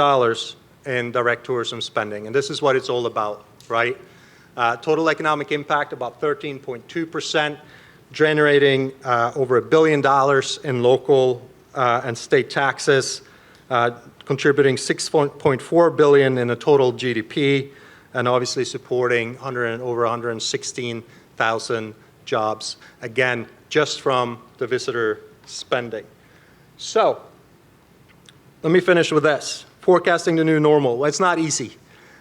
in direct tourism spending. And this is what it's all about, right? Total economic impact, about 13.2%, generating over $1 billion in local and state taxes, contributing $6.4 billion in a total GDP, and obviously supporting over 116,000 jobs, again, just from the visitor spending. So, let me finish with this. Forecasting the new normal. Well, it's not easy.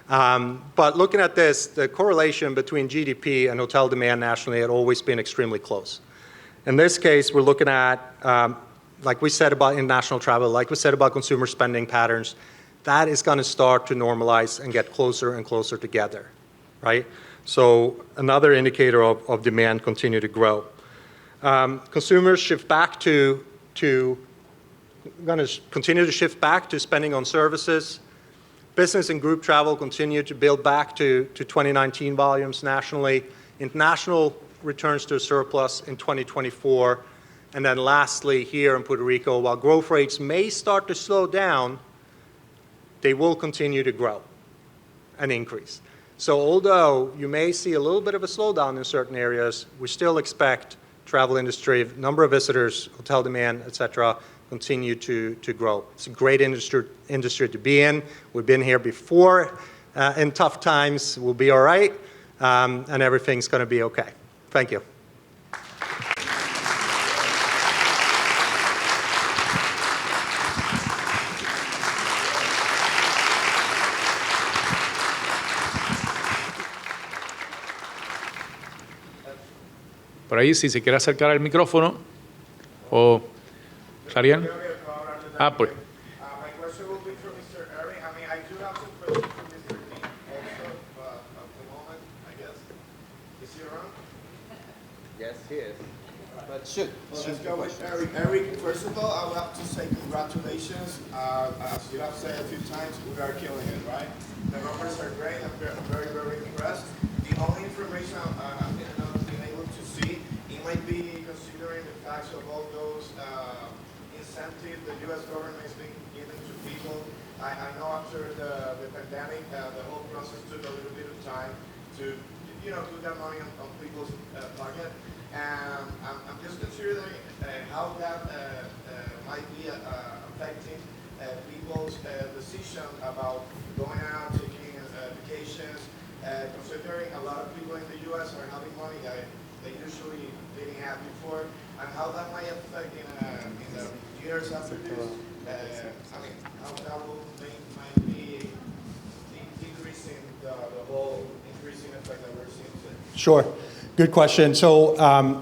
But looking at this, the correlation between GDP and hotel demand nationally had always been extremely close. In this case, we're looking at, like we said about international travel, like we said about consumer spending patterns, that is going to start to normalize and get closer and closer together, right? So another indicator of demand continue to grow. Consumers shift back to going to continue to shift back to spending on services. Business and group travel continue to build back to 2019 volumes nationally. International returns to a surplus in 2024. And then lastly, here in Puerto Rico, while growth rates may start to slow down, they will continue to grow and increase. So although you may see a little bit of a slowdown in certain areas, we still expect travel industry, number of visitors, hotel demand, et cetera, continue to grow. It's a great industry to be in. We've been here before in tough times. We'll be all right, and everything's going to be okay. Thank you. Por ahí, si se quiere acercar al micrófono, o Clarian. Ah, pues. My question will be for Mr. Eric. I mean, I do have some questions for Mr. Dean also, but at the moment, I guess. Is he around? Yes, he is. But shoot. Well, let's go with Eric. Eric, first of all, I would have to say congratulations. As you have said a few times, we are killing it, right? The numbers are great. I'm very, very impressed. The only information I've been able to see, it might be considering the facts of all those incentives the U.S. government has been giving to people. I know after the pandemic, the whole process took a little bit of time to, put that money on people's pocket. And I'm just considering how that might be affecting people's decision about going out, taking vacations, considering a lot of people in the U.S. are having money that they usually didn't have before, and how that might affect in the years after this. How that will might be decreasing the whole increasing effect that we're seeing today. Sure. Good question. So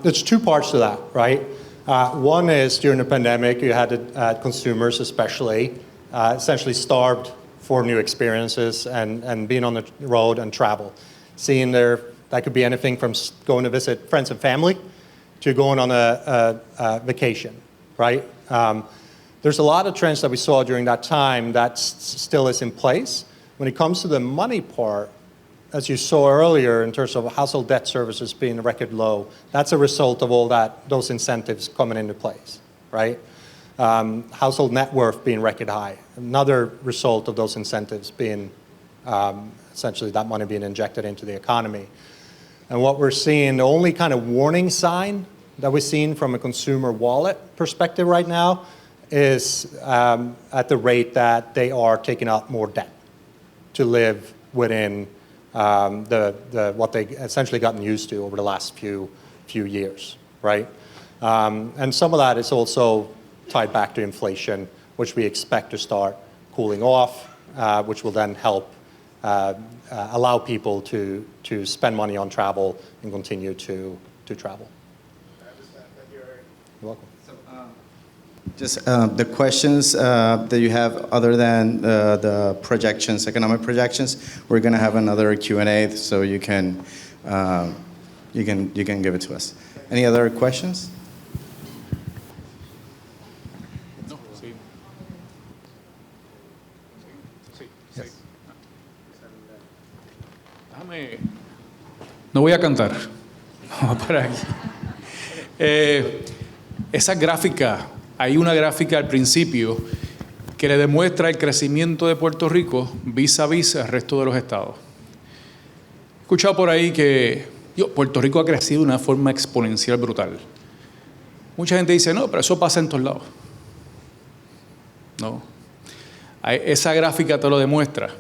there's two parts to that, right? One is during the pandemic, you had consumers especially essentially starved for new experiences and being on the road and travel. That could be anything from going to visit friends and family to going on a vacation, right? There's a lot of trends that we saw during that time that still is in place. When it comes to the money part, as you saw earlier in terms of household debt services being record low, that's a result of all those incentives coming into place, right? Household net worth being record high, another result of those incentives being essentially that money being injected into the economy. And what we're seeing, the only kind of warning sign that we're seeing from a consumer wallet perspective right now is at the rate that they are taking out more debt to live within what they essentially gotten used to over the last few years, right? And some of that is also tied back to inflation, which we expect to start cooling off, which will then help allow people to spend money on travel and continue to travel. I understand. Thank you, Eric. You're welcome. Just the questions that you have other than the projections, economic projections, we're going to have another Q&A so you can give it to us. Any other questions? No, sí. Sí. Déjame. No voy a cantar. Vamos para aquí. Esa gráfica. Hay una gráfica al principio que le demuestra el crecimiento de Puerto Rico vis a vis al resto de los estados. He escuchado por ahí que Puerto Rico ha crecido de una forma exponencial brutal. Mucha gente dice, no, pero eso pasa en todos lados. No. Esa gráfica te lo demuestra.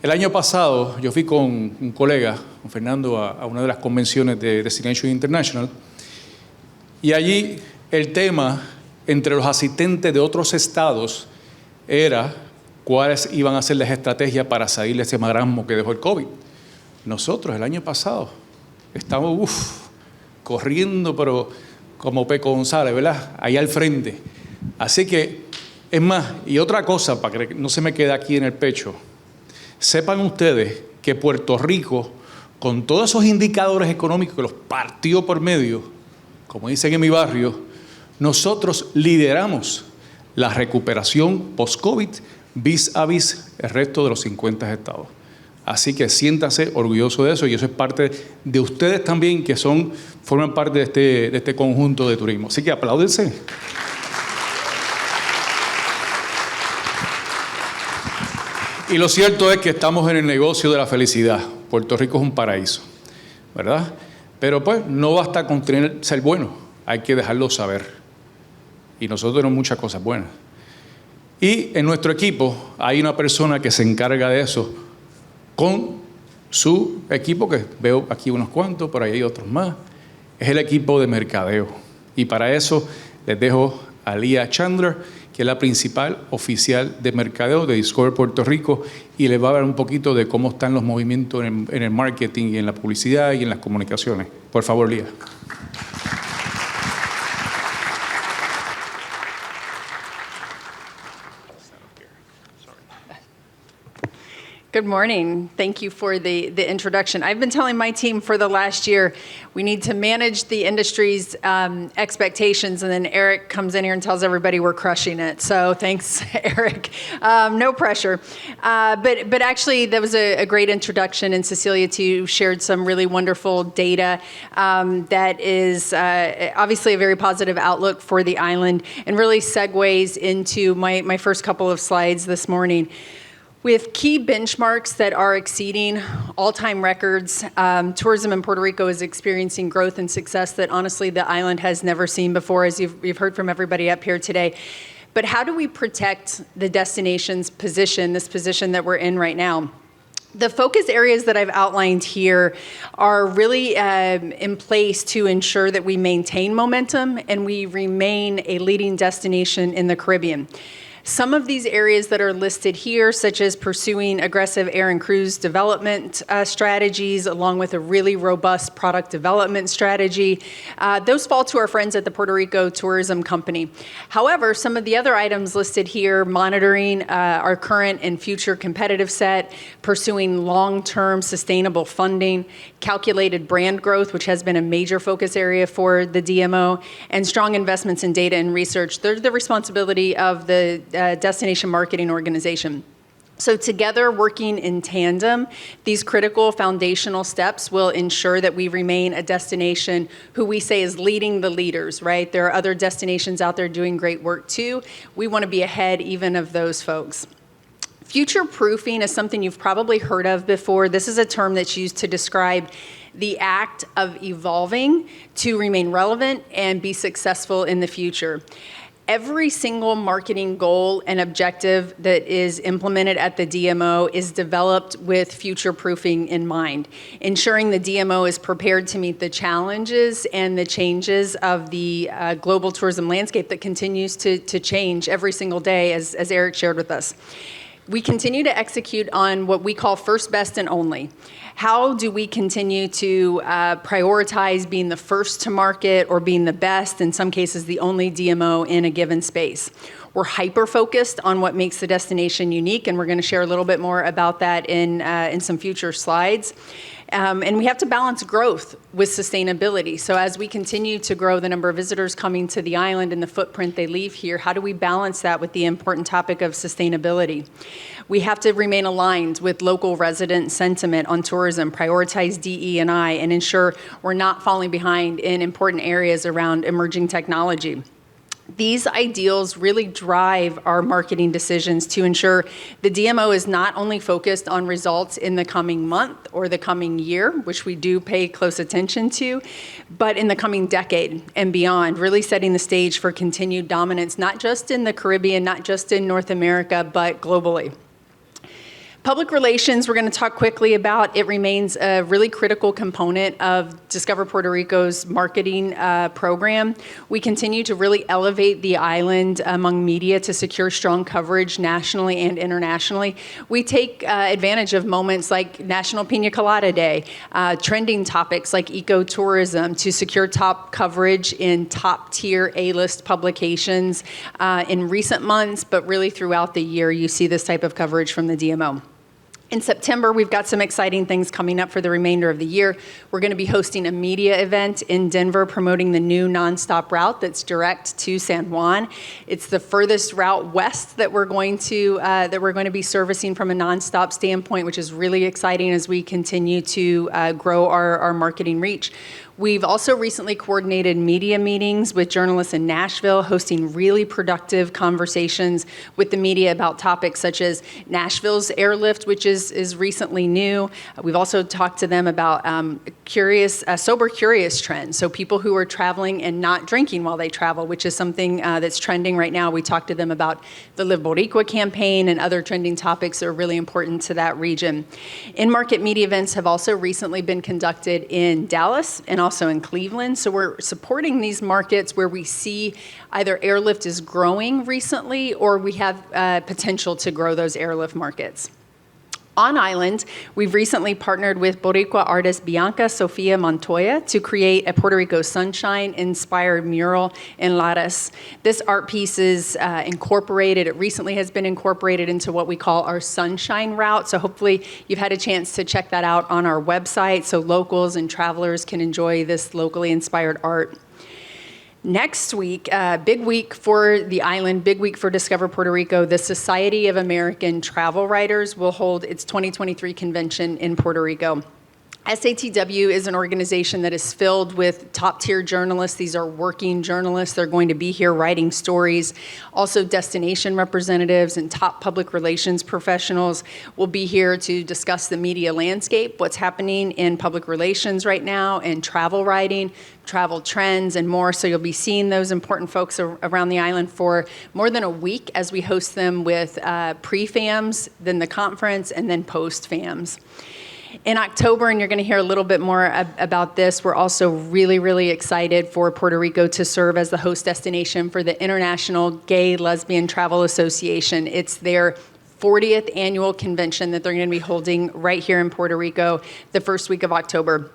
El año pasado yo fui con un colega, con Fernando, a una de las convenciones de Destination International, y allí el tema entre los asistentes de otros estados era cuáles iban a ser las estrategias para salir de ese marasmo que dejó el COVID. Nosotros el año pasado estamos corriendo, pero como Peco González, ¿verdad? Ahí al frente. Así que Es más, y otra cosa, para que no se me quede aquí en el pecho, sepan ustedes que Puerto Rico, con todos esos indicadores económicos que los partió por medio, como dicen en mi barrio, nosotros lideramos la recuperación post-COVID vis a vis el resto de los 50 estados. Así que siéntanse orgullosos de eso y eso es parte de ustedes también que forman parte de este conjunto de turismo. Así que apláudense. Y lo cierto es que estamos en el negocio de la felicidad. Puerto Rico es un paraíso, ¿verdad? Pero pues no basta con ser bueno, hay que dejarlo saber. Y nosotros tenemos muchas cosas buenas. Y en nuestro equipo hay una persona que se encarga de eso con su equipo, que veo aquí unos cuantos, por ahí hay otros más. Es el equipo de mercadeo. Y para eso les dejo a Leah Chandler, que es la principal oficial de mercadeo de Discover Puerto Rico, y les va a hablar un poquito de cómo están los movimientos en el marketing y en la publicidad y en las comunicaciones. Por favor, Leah. Good morning. Thank you for the introduction. I've been telling my team for the last year, we need to manage the industry's expectations, and then Eric comes in here and tells everybody we're crushing it. So thanks, Eric. No pressure. But actually, that was a great introduction, and Cecilia, too, shared some really wonderful data that is obviously a very positive outlook for the island and really segues into my first couple of slides this morning. With key benchmarks that are exceeding all-time records, tourism in Puerto Rico is experiencing growth and success that honestly the island has never seen before, as you've heard from everybody up here today. But how do we protect the destination's position, this position that we're in right now? The focus areas that I've outlined here are really in place to ensure that we maintain momentum and we remain a leading destination in the Caribbean. Some of these areas that are listed here, such as pursuing aggressive air and cruise development strategies, along with a really robust product development strategy, those fall to our friends at the Puerto Rico Tourism Company. However, some of the other items listed here, monitoring our current and future competitive set, pursuing long-term sustainable funding, calculated brand growth, which has been a major focus area for the DMO, and strong investments in data and research, they're the responsibility of the destination marketing organization. So together, working in tandem, these critical foundational steps will ensure that we remain a destination who we say is leading the leaders, right? There are other destinations out there doing great work too. We want to be ahead even of those folks. Future-proofing is something you've probably heard of before. This is a term that's used to describe the act of evolving to remain relevant and be successful in the future. Every single marketing goal and objective that is implemented at the DMO is developed with future-proofing in mind, ensuring the DMO is prepared to meet the challenges and the changes of the global tourism landscape that continues to change every single day, as Eric shared with us. We continue to execute on what we call first, best, and only. How do we continue to prioritize being the first to market or being the best, in some cases the only DMO in a given space? We're hyper-focused on what makes the destination unique, and we're going to share a little bit more about that in some future slides. And we have to balance growth with sustainability. So as we continue to grow the number of visitors coming to the island and the footprint they leave here, how do we balance that with the important topic of sustainability? We have to remain aligned with local resident sentiment on tourism, prioritize DE&I, and ensure we're not falling behind in important areas around emerging technology. These ideals really drive our marketing decisions to ensure the DMO is not only focused on results in the coming month or the coming year, which we do pay close attention to, but in the coming decade and beyond, really setting the stage for continued dominance, not just in the Caribbean, not just in North America, but globally. Public relations, we're going to talk quickly about. It remains a really critical component of Discover Puerto Rico's marketing program. We continue to really elevate the island among media to secure strong coverage nationally and internationally. We take advantage of moments like National Pina Colada Day, trending topics like ecotourism to secure top coverage in top-tier A-list publications in recent months, but really throughout the year, you see this type of coverage from the DMO. In September, we've got some exciting things coming up for the remainder of the year. We're going to be hosting a media event in Denver promoting the new nonstop route that's direct to San Juan. It's the furthest route west that we're going to be servicing from a nonstop standpoint, which is really exciting as we continue to grow our marketing reach. We've also recently coordinated media meetings with journalists in Nashville, hosting really productive conversations with the media about topics such as Nashville's airlift, which is recently new. We've also talked to them about sober curious trends, so people who are traveling and not drinking while they travel, which is something that's trending right now. We talked to them about the Live Boricua campaign and other trending topics that are really important to that region. In-market media events have also recently been conducted in Dallas and also in Cleveland. So we're supporting these markets where we see either airlift is growing recently or we have potential to grow those airlift markets. On island, we've recently partnered with Boricua artist Bianca Sofia Montoya to create a Puerto Rico sunshine-inspired mural in Lares. This art piece is incorporated. It recently has been incorporated into what we call our sunshine route. So hopefully you've had a chance to check that out on our website so locals and travelers can enjoy this locally inspired art. Next week, big week for the island, big week for Discover Puerto Rico, the Society of American Travel Writers will hold its 2023 convention in Puerto Rico. SATW is an organization that is filled with top-tier journalists. These are working journalists. They're going to be here writing stories. Also, destination representatives and top public relations professionals will be here to discuss the media landscape, what's happening in public relations right now, and travel writing, travel trends, and more. So you'll be seeing those important folks around the island for more than a week as we host them with pre-FAMs, then the conference, and then post-FAMs. In October, and you're going to hear a little bit more about this, we're also really, really excited for Puerto Rico to serve as the host destination for the International Gay Lesbian Travel Association. It's their 40th annual convention that they're going to be holding right here in Puerto Rico the first week of October.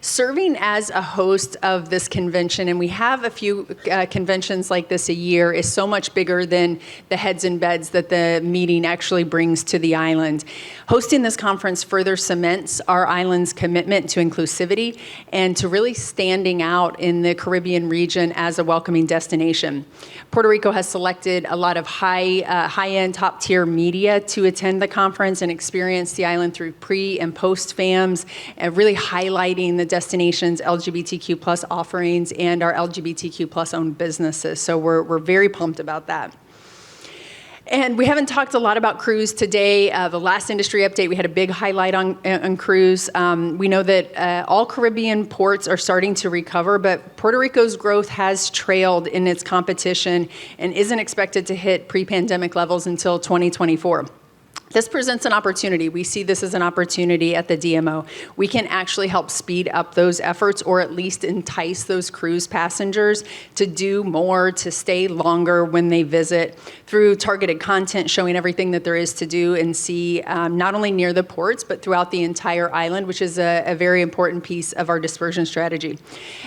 Serving as a host of this convention, and we have a few conventions like this a year, is so much bigger than the heads and beds that the meeting actually brings to the island. Hosting this conference further cements our island's commitment to inclusivity and to really standing out in the Caribbean region as a welcoming destination. Puerto Rico has selected a lot of high-end, top-tier media to attend the conference and experience the island through pre- and post-FAMs, and really highlighting the destination's LGBTQ plus offerings and our LGBTQ plus owned businesses. So we're very pumped about that. And we haven't talked a lot about cruise today. The last industry update, we had a big highlight on cruise. We know that all Caribbean ports are starting to recover, but Puerto Rico's growth has trailed in its competition and isn't expected to hit pre-pandemic levels until 2024. This presents an opportunity. We see this as an opportunity at the DMO. We can actually help speed up those efforts or at least entice those cruise passengers to do more, to stay longer when they visit through targeted content showing everything that there is to do and see not only near the ports, but throughout the entire island, which is a very important piece of our dispersion strategy.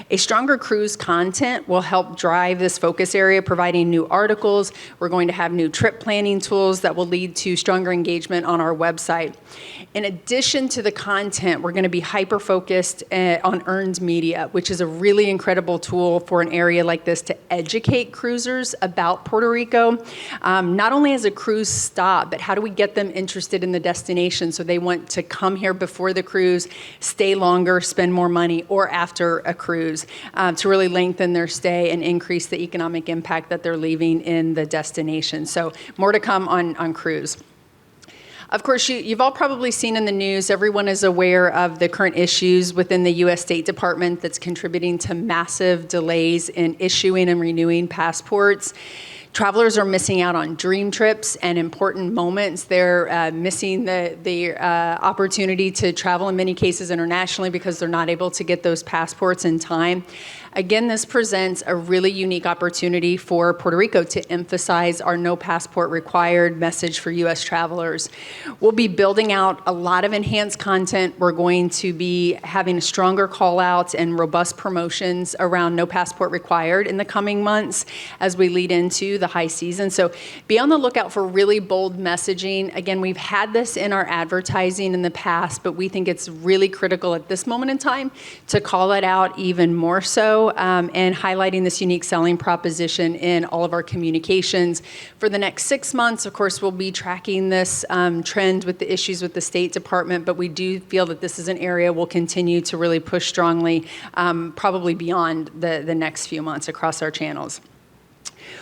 A stronger cruise content will help drive this focus area, providing new articles. We're going to have new trip planning tools that will lead to stronger engagement on our website. In addition to the content, we're going to be hyper-focused on earned media, which is a really incredible tool for an area like this to educate cruisers about Puerto Rico, not only as a cruise stop, but how do we get them interested in the destination so they want to come here before the cruise, stay longer, spend more money, or after a cruise, to really lengthen their stay and increase the economic impact that they're leaving in the destination. So more to come on cruise. Of course, you've all probably seen in the news, everyone is aware of the current issues within the U.S. State Department that's contributing to massive delays in issuing and renewing passports. Travelers are missing out on dream trips and important moments. They're missing the opportunity to travel in many cases internationally because they're not able to get those passports in time. Again, this presents a really unique opportunity for Puerto Rico to emphasize our no passport required message for U.S. travelers. We'll be building out a lot of enhanced content. We're going to be having stronger call outs and robust promotions around no passport required in the coming months as we lead into the high season. So be on the lookout for really bold messaging. Again, we've had this in our advertising in the past, but we think it's really critical at this moment in time to call it out even more so. And highlighting this unique selling proposition in all of our communications. For the next 6 months, of course, we'll be tracking this trend with the issues with the State Department, but we do feel that this is an area we'll continue to really push strongly, probably beyond the next few months across our channels.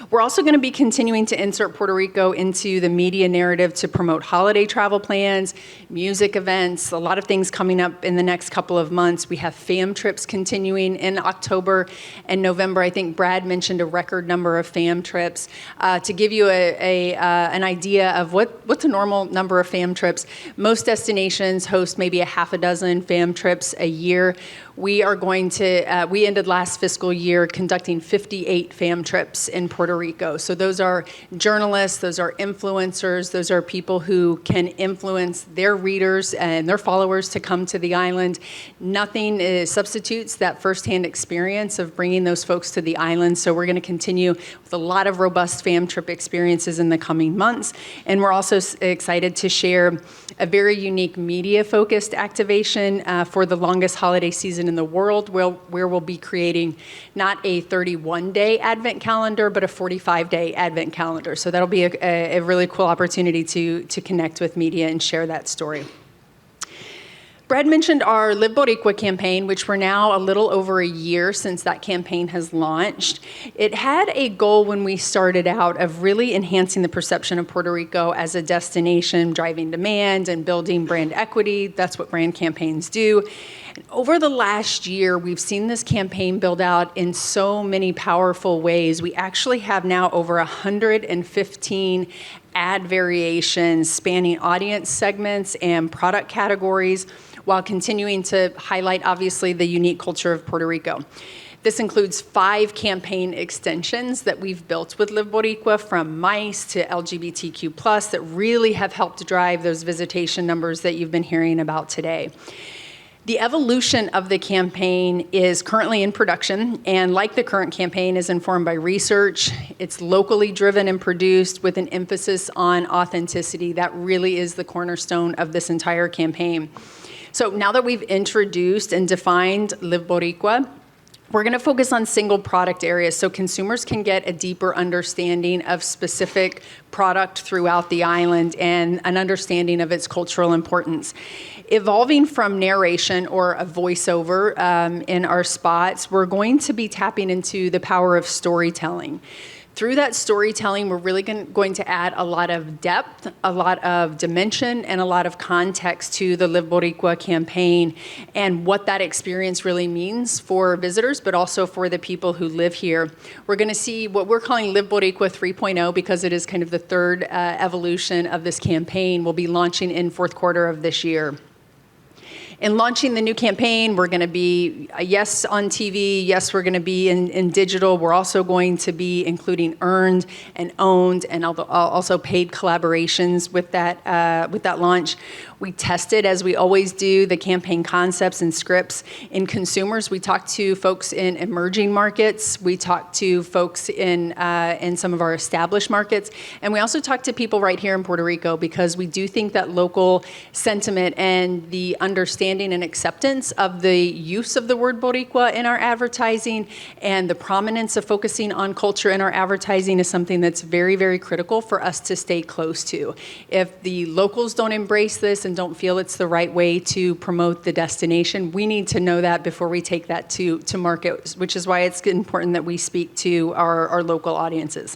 We're also going to be continuing to insert Puerto Rico into the media narrative to promote holiday travel plans, music events, a lot of things coming up in the next couple of months. We have FAM trips continuing in October and November. I think Brad mentioned a record number of FAM trips. To give you an idea of what's a normal number of FAM trips, most destinations host maybe a half a dozen FAM trips a year. We are going to, we ended last fiscal year conducting 58 FAM trips in Puerto Rico. So those are journalists, those are influencers, those are people who can influence their readers and their followers to come to the island. Nothing substitutes that firsthand experience of bringing those folks to the island. So we're going to continue with a lot of robust FAM trip experiences in the coming months. And we're also excited to share a very unique media-focused activation for the longest holiday season in the world, where we'll be creating not a 31-day Advent calendar, but a 45-day Advent calendar. So that'll be a really cool opportunity to connect with media and share that story. Brad mentioned our Live Boricua campaign, which we're now a little over a year since that campaign has launched. It had a goal when we started out of really enhancing the perception of Puerto Rico as a destination, driving demand and building brand equity. That's what brand campaigns do. And over the last year, we've seen this campaign build out in so many powerful ways. We actually have now over 115 ad variations spanning audience segments and product categories, while continuing to highlight, obviously, the unique culture of Puerto Rico. This includes 5 campaign extensions that we've built with Live Boricua, from MICE to LGBTQ+, that really have helped drive those visitation numbers that you've been hearing about today. The evolution of the campaign is currently in production, and like the current campaign, is informed by research. It's locally driven and produced with an emphasis on authenticity. That really is the cornerstone of this entire campaign. So now that we've introduced and defined Live Boricua, we're going to focus on single product areas so consumers can get a deeper understanding of specific product throughout the island and an understanding of its cultural importance. Evolving from narration or a voiceover in our spots, we're going to be tapping into the power of storytelling. Through that storytelling, we're really going to add a lot of depth, a lot of dimension, and a lot of context to the Live Boricua campaign and what that experience really means for visitors, but also for the people who live here. We're going to see what we're calling Live Boricua 3.0 because it is kind of the third evolution of this campaign. We'll be launching in fourth quarter of this year. In launching the new campaign, we're going to be, yes, on TV, yes, we're going to be in digital. We're also going to be including earned and owned and also paid collaborations with that launch. We tested, as we always do, the campaign concepts and scripts in consumers. We talked to folks in emerging markets. We talked to folks in some of our established markets. And we also talked to people right here in Puerto Rico because we do think that local sentiment and the understanding and acceptance of the use of the word Boricua in our advertising and the prominence of focusing on culture in our advertising is something that's very, very critical for us to stay close to. If the locals don't embrace this and don't feel it's the right way to promote the destination, we need to know that before we take that to market, which is why it's important that we speak to our local audiences.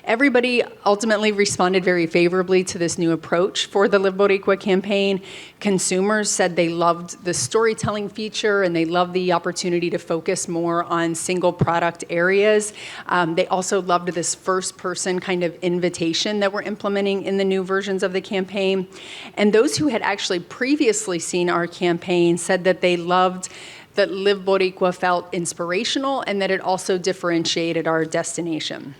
Everybody ultimately responded very favorably to this new approach for the Live Boricua campaign. Consumers said they loved the storytelling feature and they loved the opportunity to focus more on single product areas. They also loved this first person kind of invitation that we're implementing in the new versions of the campaign. And those who had actually previously seen our campaign said that they loved that Live Boricua felt inspirational and that it also differentiated our destination.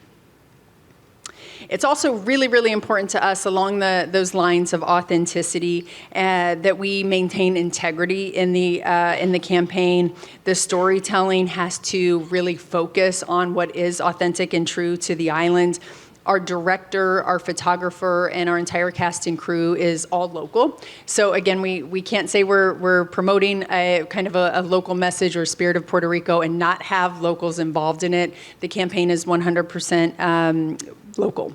It's also really, really important to us along those lines of authenticity that we maintain integrity in the campaign. The storytelling has to really focus on what is authentic and true to the island. Our director, our photographer, and our entire cast and crew is all local. So again, we can't say we're promoting a kind of a local message or spirit of Puerto Rico and not have locals involved in it. The campaign is 100% local.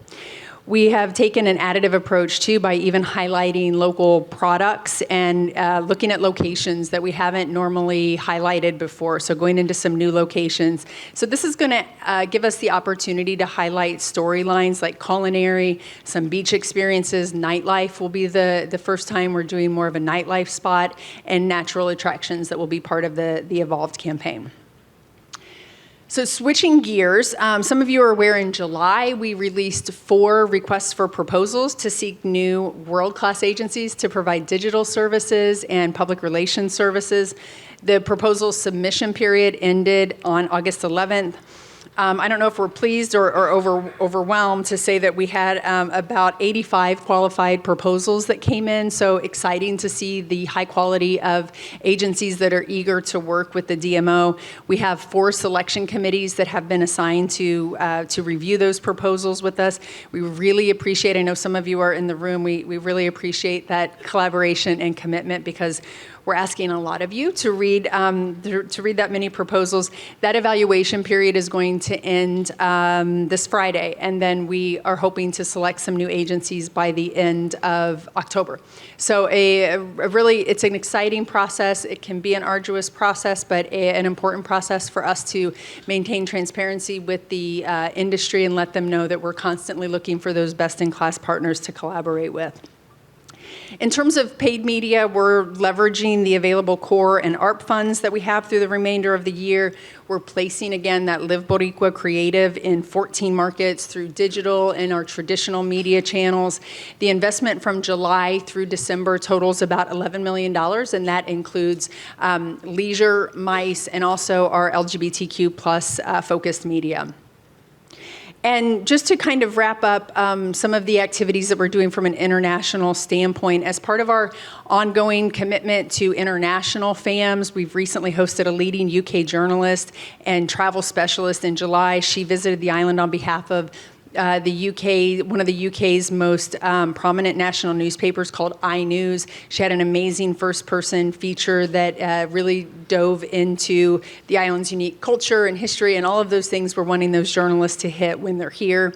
We have taken an additive approach too by even highlighting local products and looking at locations that we haven't normally highlighted before, so going into some new locations. So this is going to give us the opportunity to highlight storylines like culinary, some beach experiences, nightlife will be the first time we're doing more of a nightlife spot, and natural attractions that will be part of the Evolved campaign. So switching gears, some of you are aware in July we released 4 requests for proposals to seek new world-class agencies to provide digital services and public relations services. The proposal submission period ended on August 11th. I don't know if we're pleased or overwhelmed to say that we had about 85 qualified proposals that came in, so exciting to see the high quality of agencies that are eager to work with the DMO. We have 4 selection committees that have been assigned to review those proposals with us. We really appreciate, I know some of you are in the room, we really appreciate that collaboration and commitment because we're asking a lot of you to read that many proposals. That evaluation period is going to end this Friday, and then we are hoping to select some new agencies by the end of October. So it's an exciting process. It can be an arduous process, but an important process for us to maintain transparency with the industry and let them know that we're constantly looking for those best-in-class partners to collaborate with. In terms of paid media, we're leveraging the available core and ARP funds that we have through the remainder of the year. We're placing, again, that Live Boricua creative in 14 markets through digital and our traditional media channels. The investment from July through December totals about $11 million, and that includes leisure, MICE, and also our LGBTQ plus focused media. And just to kind of wrap up some of the activities that we're doing from an international standpoint, as part of our ongoing commitment to international FAMs, we've recently hosted a leading UK journalist and travel specialist in July. She visited the island on behalf of the UK, one of the UK's most prominent national newspapers called iNews. She had an amazing first-person feature that really dove into the island's unique culture and history, and all of those things we're wanting those journalists to hit when they're here.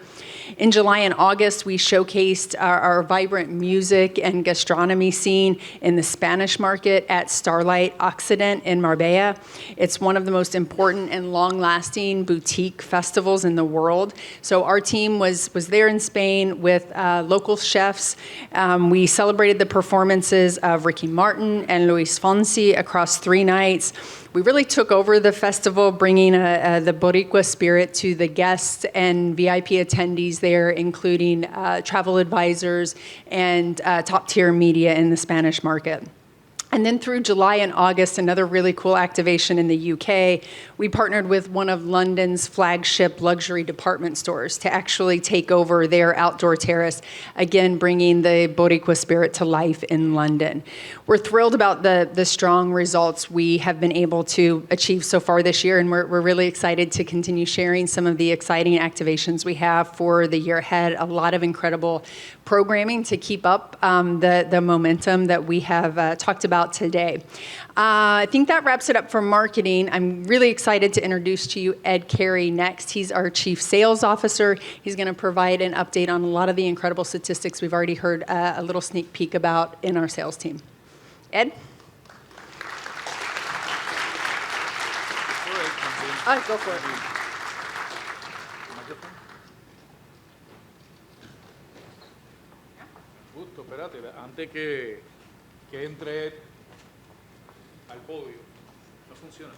In July and August, we showcased our vibrant music and gastronomy scene in the Spanish market at Starlight Occident in Marbella. It's one of the most important and long-lasting boutique festivals in the world. So our team was there in Spain with local chefs. We celebrated the performances of Ricky Martin and Luis Fonsi across 3 nights. We really took over the festival, bringing the Boricua spirit to the guests and VIP attendees there, including travel advisors and top-tier media in the Spanish market. And then through July and August, another really cool activation in the UK, we partnered with one of London's flagship luxury department stores to actually take over their outdoor terrace, again, bringing the Boricua spirit to life in London. We're thrilled about the strong results we have been able to achieve so far this year, and we're really excited to continue sharing some of the exciting activations we have for the year ahead. A lot of incredible programming to keep up the momentum that we have talked about today. I think that wraps it up for marketing. I'm really excited to introduce to you Ed Carey next. He's our Chief Sales Officer. He's going to provide an update on a lot of the incredible statistics we've already heard a little sneak peek about in our sales team. Ed? Go for it. Justo, espérate, antes que entre al podio. No funciona.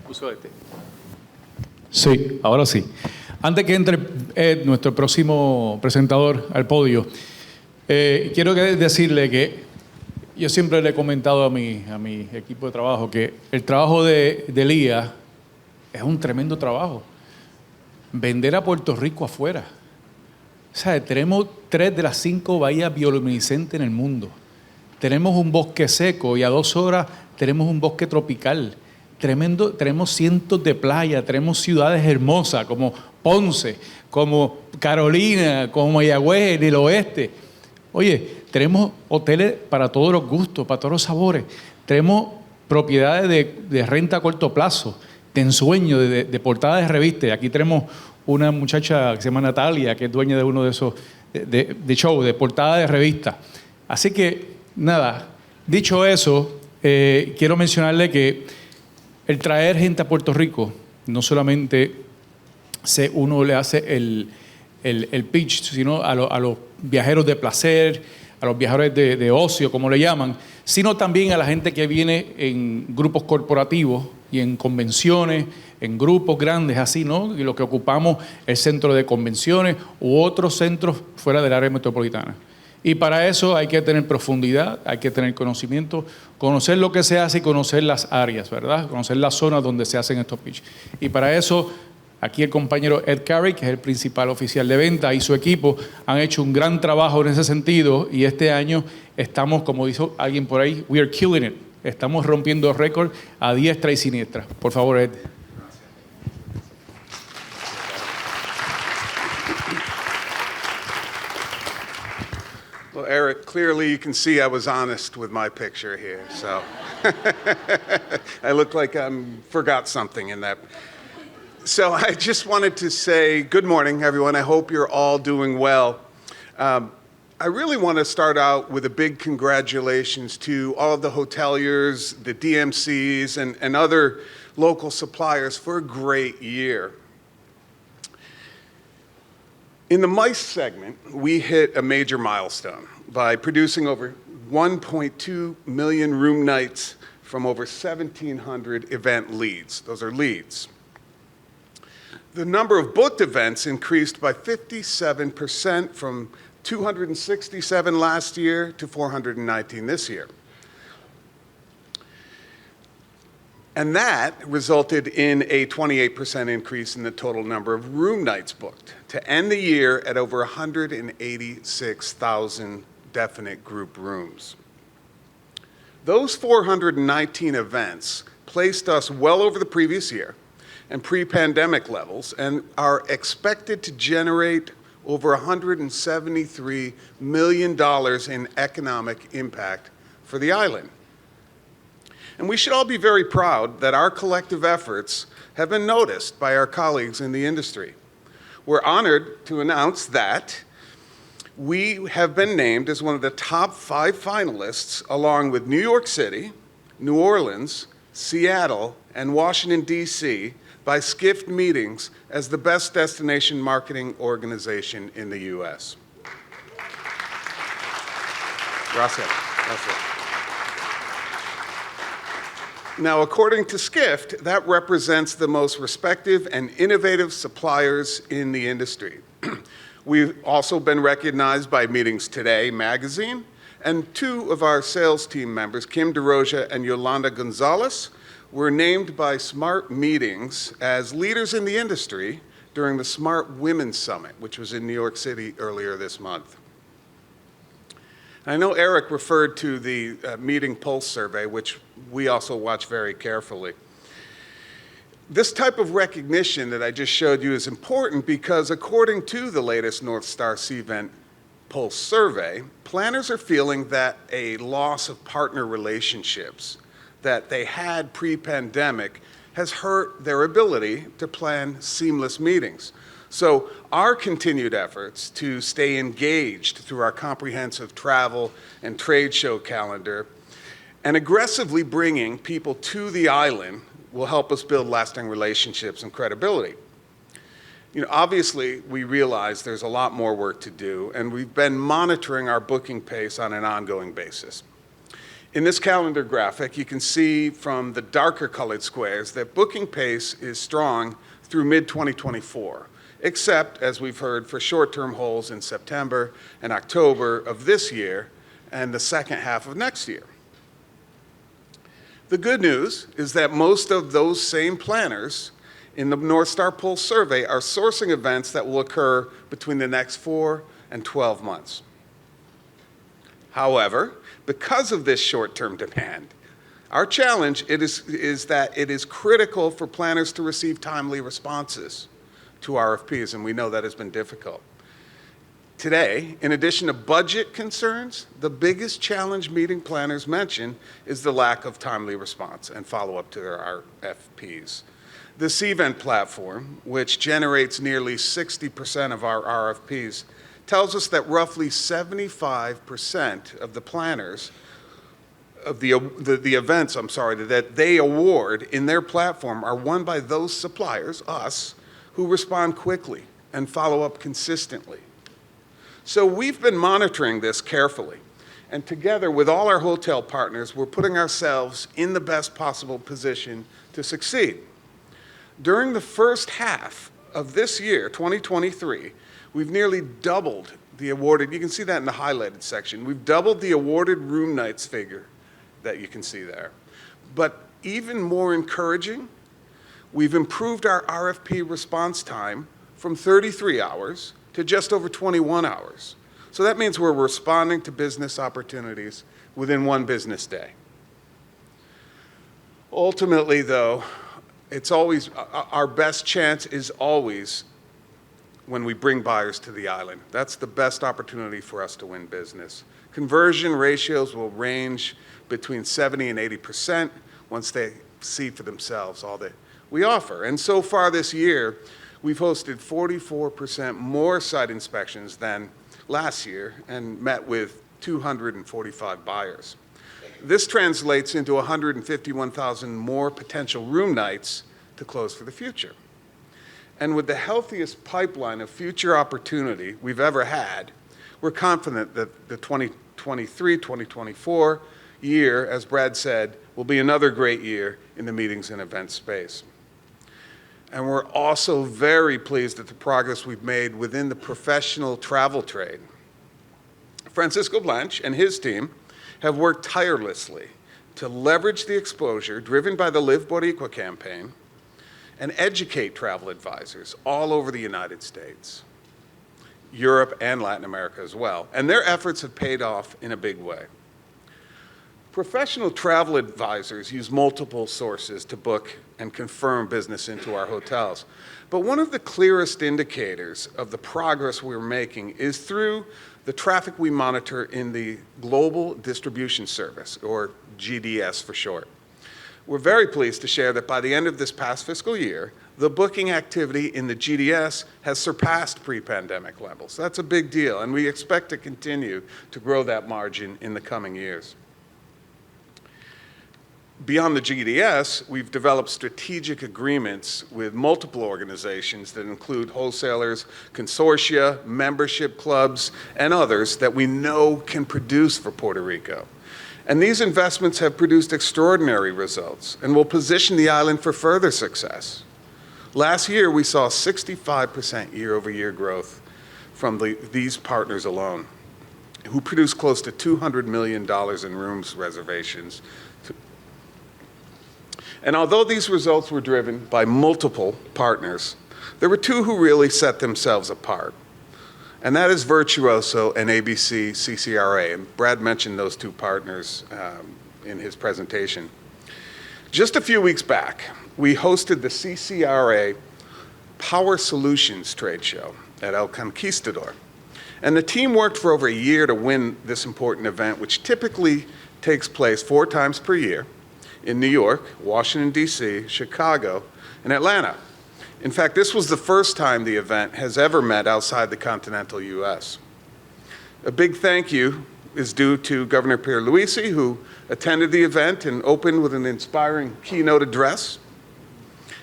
Uso este. Sí, ahora sí. Antes que entre Ed, nuestro próximo presentador, al podio, quiero decirle que yo siempre le he comentado a mi equipo de trabajo que el trabajo de Lía es un tremendo trabajo. Vender a Puerto Rico afuera. O sea, tenemos 3 de las 5 bahías bioluminiscentes en el mundo. Tenemos un bosque seco y a 2 horas tenemos un bosque tropical. Tremendo, tenemos cientos de playas, tenemos ciudades hermosas como Ponce, como Carolina, como Mayagüez, en el oeste. Oye, tenemos hoteles para todos los gustos, para todos los sabores. Tenemos propiedades de renta a corto plazo, de ensueño, de portadas de revistas. Aquí tenemos una muchacha que se llama Natalia, que es dueña de uno de esos de show, de portada de revista. Así que, nada, dicho eso, quiero mencionarle que el traer gente a Puerto Rico, no solamente uno le hace el pitch, sino a los viajeros de placer, a los viajeros de ocio, como le llaman, sino también a la gente que viene en grupos corporativos y en convenciones, en grupos grandes así, ¿no? Y lo que ocupamos el centro de convenciones u otros centros fuera del área metropolitana. Y para eso hay que tener profundidad, hay que tener conocimiento, conocer lo que se hace y conocer las áreas, ¿verdad? Conocer las zonas donde se hacen estos pitches. Y para eso, aquí el compañero Ed Carey, que es el principal oficial de venta, y su equipo han hecho un gran trabajo en ese sentido. Y este año estamos, como dijo alguien por ahí, we are killing it. Estamos rompiendo récord a diestra y siniestra. Por favor, Ed. Well, Eric, clearly you can see I was honest with my picture here, so I look like I forgot something in that. So I just wanted to say good morning, everyone. I hope you're all doing well. I really want to start out with a big congratulations to all of the hoteliers, the DMCs, and other local suppliers for a great year. In the MICE segment, we hit a major milestone by producing over 1.2 million room nights from over 1,700 event leads. Those are leads. The number of booked events increased by 57% from 267 last year to 419 this year. And that resulted in a 28% increase in the total number of room nights booked to end the year at over 186,000 definite group rooms. Those 419 events placed us well over the previous year and pre-pandemic levels and are expected to generate over $173 million in economic impact for the island. And we should all be very proud that our collective efforts have been noticed by our colleagues in the industry. We're honored to announce that we have been named as one of the top 5 finalists, along with New York City, New Orleans, Seattle, and Washington, D.C., by Skift Meetings as the best destination marketing organization in the U.S. Gracias. Gracias. Now, according to Skift, that represents the most respected and innovative suppliers in the industry. We've also been recognized by Meetings Today magazine, and 2 of our sales team members, Kim DeRoja and Yolanda Gonzalez, were named by Smart Meetings as leaders in the industry during the Smart Women's Summit, which was in New York City earlier this month. I know Eric referred to the Meeting Pulse survey, which we also watch very carefully. This type of recognition that I just showed you is important because according to the latest North Star CVent Pulse survey, planners are feeling that a loss of partner relationships that they had pre-pandemic has hurt their ability to plan seamless meetings. So our continued efforts to stay engaged through our comprehensive travel and trade show calendar and aggressively bringing people to the island will help us build lasting relationships and credibility. Obviously, we realize there's a lot more work to do, and we've been monitoring our booking pace on an ongoing basis. In this calendar graphic, you can see from the darker colored squares that booking pace is strong through mid-2024, except, as we've heard, for short-term holds in September and October of this year and the second half of next year. The good news is that most of those same planners in the North Star Pulse survey are sourcing events that will occur between the next 4 and 12 months. However, because of this short-term demand, our challenge is that it is critical for planners to receive timely responses to RFPs, and we know that has been difficult. Today, in addition to budget concerns, the biggest challenge meeting planners mention is the lack of timely response and follow-up to their RFPs. The CVent platform, which generates nearly 60% of our RFPs, tells us that roughly 75% of the planners of the events, that they award in their platform are won by those suppliers, us, who respond quickly and follow up consistently. So we've been monitoring this carefully, and together with all our hotel partners, we're putting ourselves in the best possible position to succeed. During the first half of this year, 2023, we've nearly doubled the awarded, you can see that in the highlighted section, we've doubled the awarded room nights figure that you can see there. But even more encouraging, we've improved our RFP response time from 33 hours to just over 21 hours. So that means we're responding to business opportunities within 1 business day. Ultimately, though, it's always, our best chance is always when we bring buyers to the island. That's the best opportunity for us to win business. Conversion ratios will range between 70 and 80% once they see for themselves all that we offer. And so far this year, we've hosted 44% more site inspections than last year and met with 245 buyers. This translates into 151,000 more potential room nights to close for the future. And with the healthiest pipeline of future opportunity we've ever had, we're confident that the 2023-2024 year, as Brad said, will be another great year in the meetings and events space. And we're also very pleased at the progress we've made within the professional travel trade. Francisco Blanch and his team have worked tirelessly to leverage the exposure driven by the Live Boricua campaign and educate travel advisors all over the United States, Europe, and Latin America as well. And their efforts have paid off in a big way. Professional travel advisors use multiple sources to book and confirm business into our hotels. But one of the clearest indicators of the progress we're making is through the traffic we monitor in the Global Distribution Service, or GDS for short. We're very pleased to share that by the end of this past fiscal year, the booking activity in the GDS has surpassed pre-pandemic levels. That's a big deal, and we expect to continue to grow that margin in the coming years. Beyond the GDS, we've developed strategic agreements with multiple organizations that include wholesalers, consortia, membership clubs, and others that we know can produce for Puerto Rico. And these investments have produced extraordinary results and will position the island for further success. Last year, we saw 65% year-over-year growth from these partners alone, who produced close to $200 million in rooms reservations. And although these results were driven by multiple partners, there were 2 who really set themselves apart. And that is Virtuoso and ABC CCRA. And Brad mentioned those 2 partners in his presentation. Just a few weeks back, we hosted the CCRA Power Solutions trade show at El Conquistador. And the team worked for over a year to win this important event, which typically takes place 4 times per year in New York, Washington, D.C., Chicago, and Atlanta. In fact, this was the first time the event has ever met outside the continental U.S. A big thank you is due to Governor Pierluisi, who attended the event and opened with an inspiring keynote address.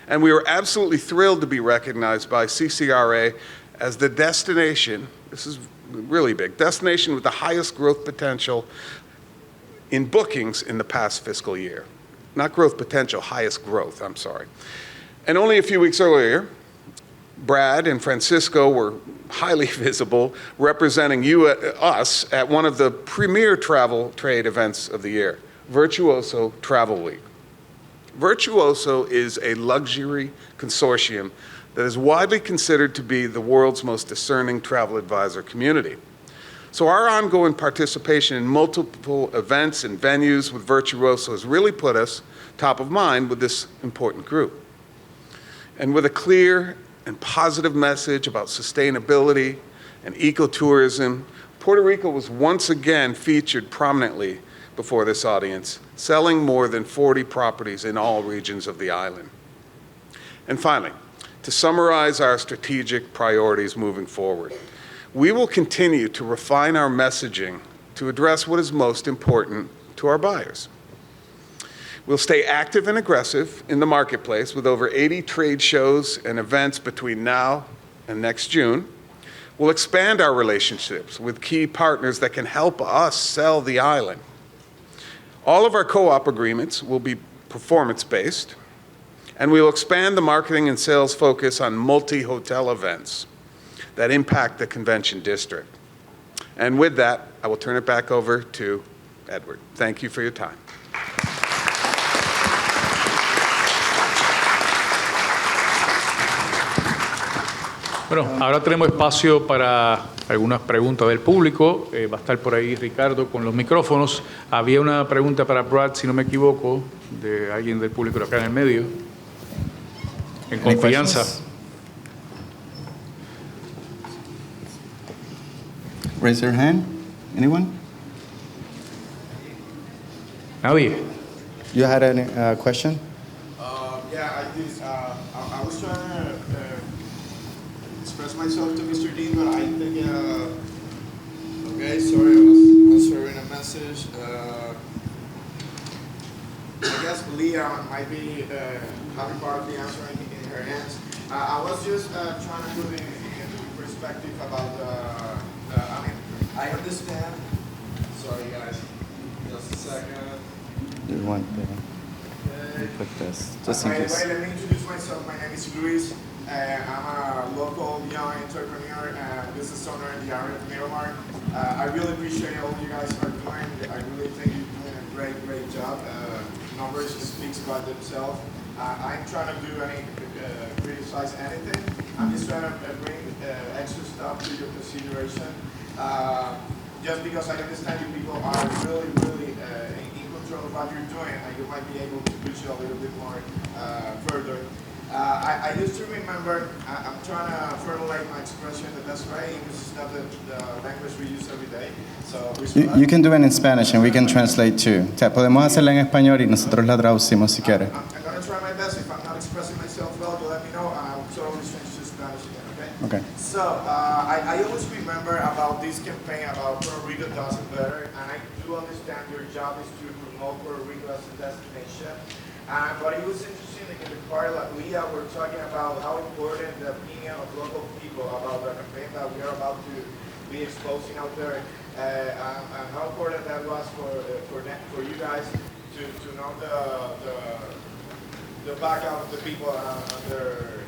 And we were absolutely thrilled to be recognized by CCRA as the destination, this is really big, destination with the highest growth potential in bookings in the past fiscal year. Not growth potential, highest growth, I'm sorry. And only a few weeks earlier, Brad and Francisco were highly visible, representing us at one of the premier travel trade events of the year, Virtuoso Travel Week. Virtuoso is a luxury consortium that is widely considered to be the world's most discerning travel advisor community. So our ongoing participation in multiple events and venues with Virtuoso has really put us top of mind with this important group. And with a clear and positive message about sustainability and ecotourism, Puerto Rico was once again featured prominently before this audience, selling more than 40 properties in all regions of the island. And finally, to summarize our strategic priorities moving forward, we will continue to refine our messaging to address what is most important to our buyers. We'll stay active and aggressive in the marketplace with over 80 trade shows and events between now and next June. We'll expand our relationships with key partners that can help us sell the island. All of our co-op agreements will be performance-based, and we will expand the marketing and sales focus on multi-hotel events that impact the convention district. And with that, I will turn it back over to Edward. Thank you for your time. Bueno, ahora tenemos espacio para algunas preguntas del público. Va a estar por ahí Ricardo con los micrófonos. Había una pregunta para Brad, si no me equivoco, de alguien del público acá en el medio. En confianza. Raise your hand. Anyone? Nadie. You had a question? Yeah, I did. I was trying to express myself to Mr. Dean, but I think, okay, sorry, I was answering a message. I guess Leah might be having part of the answer in her hands. I was just trying to put in perspective about I mean, I understand. Sorry, guys. Just a second. You want put this, just in By the case. way, let me introduce myself. My name is Luis. I'm a local young entrepreneur and business owner in the area of Miramar. I really appreciate all you guys are doing. I really think you're doing a great job. Numbers speak about themselves. I'm trying to do any criticize anything. I'm just trying to bring extra stuff to your consideration. Just because I understand you people are really in control of what you're doing, and you might be able to push it a little bit more further. I used to remember, I'm trying to formulate my expression the best way. English is not the language we use every day. So You can do it in Spanish and we can translate too. O sea, podemos hacerla en español y nosotros la traducimos si quieres. I'm going to try my best. If I'm not expressing myself well, you let me know, and I'll totally change to Spanish again, okay? Okay. So, I always remember about this campaign about Puerto Rico does it better, and I do understand your job is to promote Puerto Rico as a destination. But it was interesting in the part that we were talking about how important the opinion of local people about the campaign that we are about to be exposing out there, and how important that was for you guys to know the background of the people and their,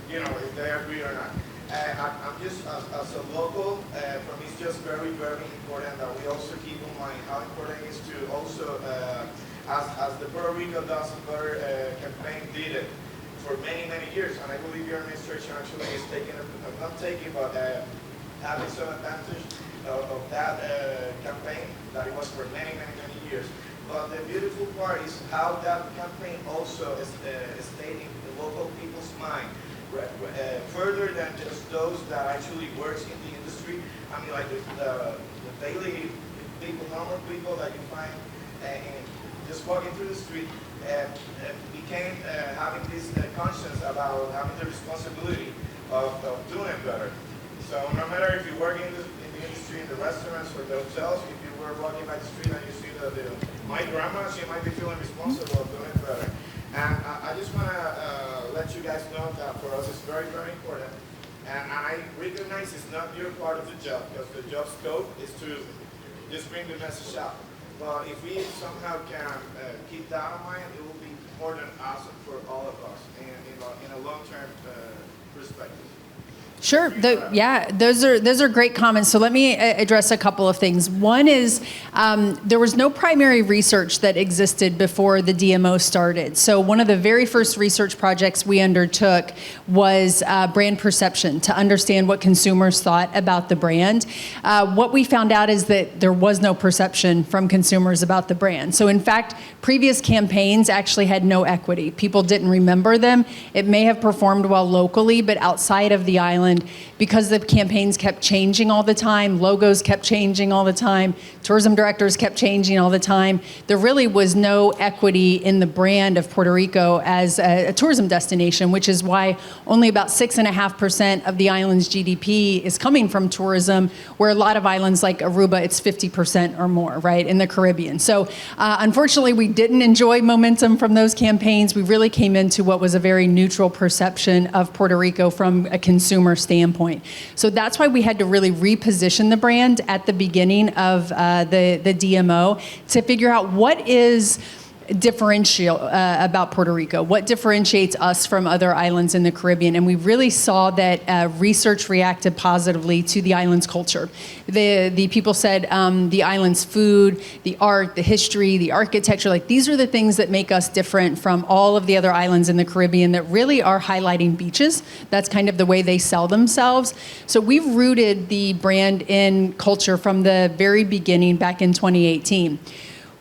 if they agree or not. I'm just, as a local, for me it's just very important that we also keep in mind how important it is to also, as the Puerto Rico Does It Better campaign did it for many years, and I believe your administration actually is taking, not taking, but having some advantage of that campaign that it was for many years. But the beautiful part is how that campaign also is stating the local people's mind, further than just those that actually works in the industry. I mean, like the daily people, normal people that you find just walking through the street, became having this conscience about having the responsibility of doing better. So no matter if you work in the industry, in the restaurants or the hotels, if you were walking by the street and you see my grandma, she might be feeling responsible of doing better. And I just want to let you guys know that for us it's very, very important. And I recognize it's not your part of the job, because the job scope is to just bring the message out. But if we somehow can keep that in mind, it will be more than awesome for all of us and in a long-term perspective. Sure. Those are great comments. So let me address a couple of things. One is there was no primary research that existed before the DMO started. So one of the very first research projects we undertook was brand perception, to understand what consumers thought about the brand. What we found out is that there was no perception from consumers about the brand. So in fact, previous campaigns actually had no equity. People didn't remember them. It may have performed well locally, but outside of the island, because the campaigns kept changing all the time, logos kept changing all the time, tourism directors kept changing all the time, there really was no equity in the brand of Puerto Rico as a tourism destination, which is why only about 6.5% of the island's GDP is coming from tourism, where a lot of islands like Aruba, it's 50% or more, right, in the Caribbean. So unfortunately, we didn't enjoy momentum from those campaigns. We really came into what was a very neutral perception of Puerto Rico from a consumer standpoint. So that's why we had to really reposition the brand at the beginning of the DMO to figure out what is differential about Puerto Rico, what differentiates us from other islands in the Caribbean. And we really saw that research reacted positively to the island's culture. The people said the island's food, the art, the history, the architecture, like these are the things that make us different from all of the other islands in the Caribbean that really are highlighting beaches. That's kind of the way they sell themselves. So we've rooted the brand in culture from the very beginning back in 2018.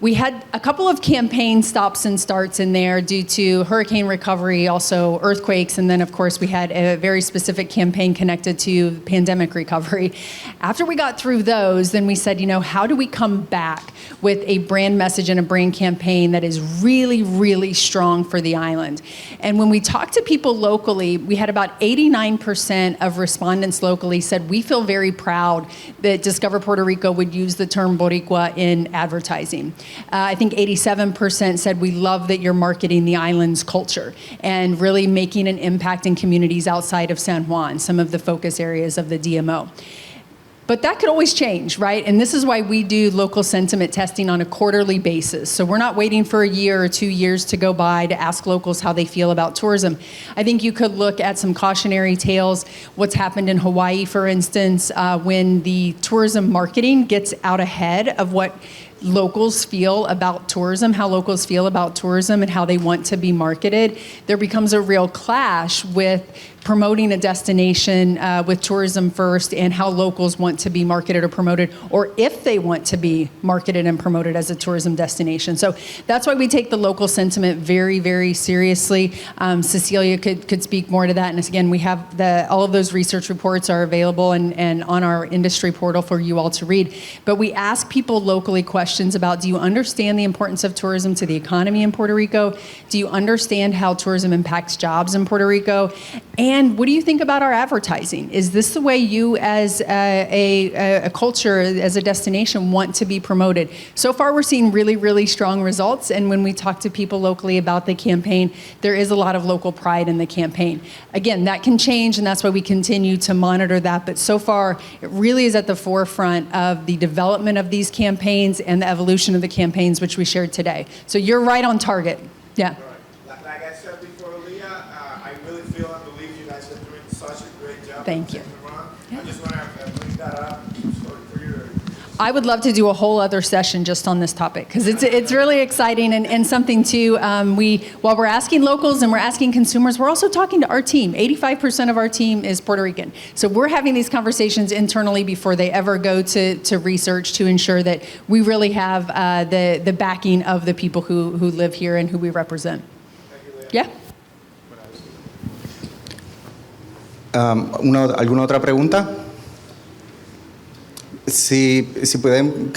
We had a couple of campaign stops and starts in there due to hurricane recovery, also earthquakes, and then of course we had a very specific campaign connected to pandemic recovery. After we got through those, then we said, you know, how do we come back with a brand message and a brand campaign that is really, really strong for the island? And when we talked to people locally, we had about 89% of respondents locally said, we feel very proud that Discover Puerto Rico would use the term Boricua in advertising. I think 87% said we love that you're marketing the island's culture and really making an impact in communities outside of San Juan, some of the focus areas of the DMO. But that could always change, right? And this is why we do local sentiment testing on a quarterly basis. So we're not waiting for a year or 2 years to go by to ask locals how they feel about tourism. I think you could look at some cautionary tales, what's happened in Hawaii, for instance, when the tourism marketing gets out ahead of what locals feel about tourism, how locals feel about tourism and how they want to be marketed. There becomes a real clash with promoting a destination with tourism first and how locals want to be marketed or promoted, or if they want to be marketed and promoted as a tourism destination. So that's why we take the local sentiment very, very seriously. Cecilia could speak more to that. And again, we have all of those research reports are available and on our industry portal for you all to read. But we ask people locally questions about, do you understand the importance of tourism to the economy in Puerto Rico? Do you understand how tourism impacts jobs in Puerto Rico? And what do you think about our advertising? Is this the way you as a culture, as a destination, want to be promoted? So far, we're seeing really, really strong results. And when we talk to people locally about the campaign, there is a lot of local pride in the campaign. Again, that can change, and that's why we continue to monitor that. But so far, it really is at the forefront of the development of these campaigns and the evolution of the campaigns, which we shared today. So you're right on target. Yeah. Like I said before, Leah, I really feel and believe you guys are doing such a great job. Thank you. I just want to bring that up for your... I would love to do a whole other session just on this topic because it's really exciting and something too. While we're asking locals and we're asking consumers, we're also talking to our team. 85% of our team is Puerto Rican. So we're having these conversations internally before they ever go to research to ensure that we really have the backing of the people who live here and who we represent. Yeah. ¿Alguna otra pregunta? Si pueden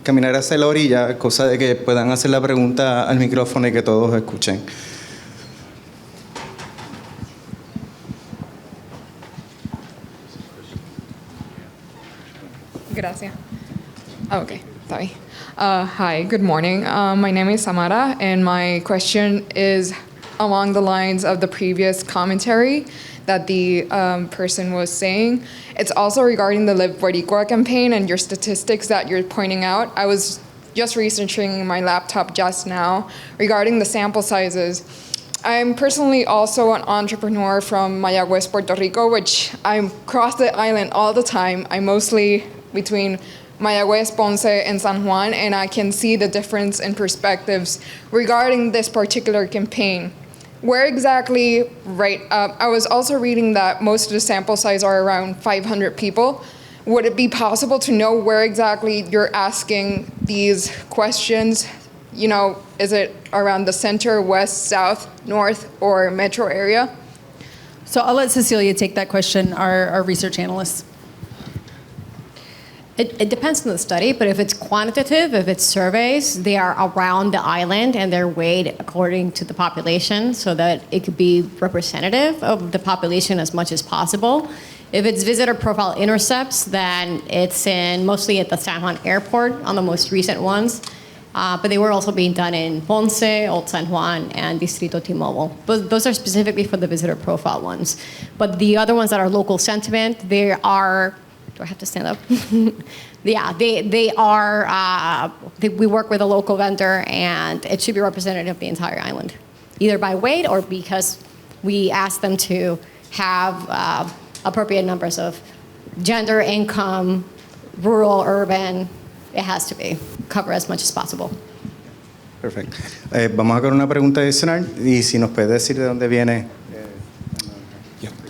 caminar hacia la orilla, cosa de que puedan hacer la pregunta al micrófono y que todos escuchen. Gracias. Okay, sorry. Hi, good morning. My name is Samara, and my question is, along the lines of the previous commentary that the person was saying. It's also regarding the Live Boricua campaign and your statistics that you're pointing out. I was just researching my laptop just now regarding the sample sizes. I'm personally also an entrepreneur from Mayagüez, Puerto Rico, which I cross the island all the time. I'm mostly between Mayagüez, Ponce, and San Juan, and I can see the difference in perspectives regarding this particular campaign. Where exactly, I was also reading that most of the sample size are around 500 people. Would it be possible to know where exactly you're asking these questions? You know, is it around the center, west, south, north, or metro area? So I'll let Cecilia take that question, our research analyst. It depends on the study, but if it's quantitative, if it's surveys, they are around the island and they're weighed according to the population so that it could be representative of the population as much as possible. If it's visitor profile intercepts, then it's mostly at the San Juan airport on the most recent ones. But they were also being done in Ponce, Old San Juan, and Distrito T-Mobile. But those are specifically for the visitor profile ones. But the other ones that are local sentiment, they are, do I have to stand up? Yeah, they are, we work with a local vendor, and it should be representative of the entire island, either by weight or because we ask them to have appropriate numbers of gender, income, rural, urban. It has to be cover as much as possible. Perfect. Vamos a hacer una pregunta adicional y si nos puede decir de dónde viene.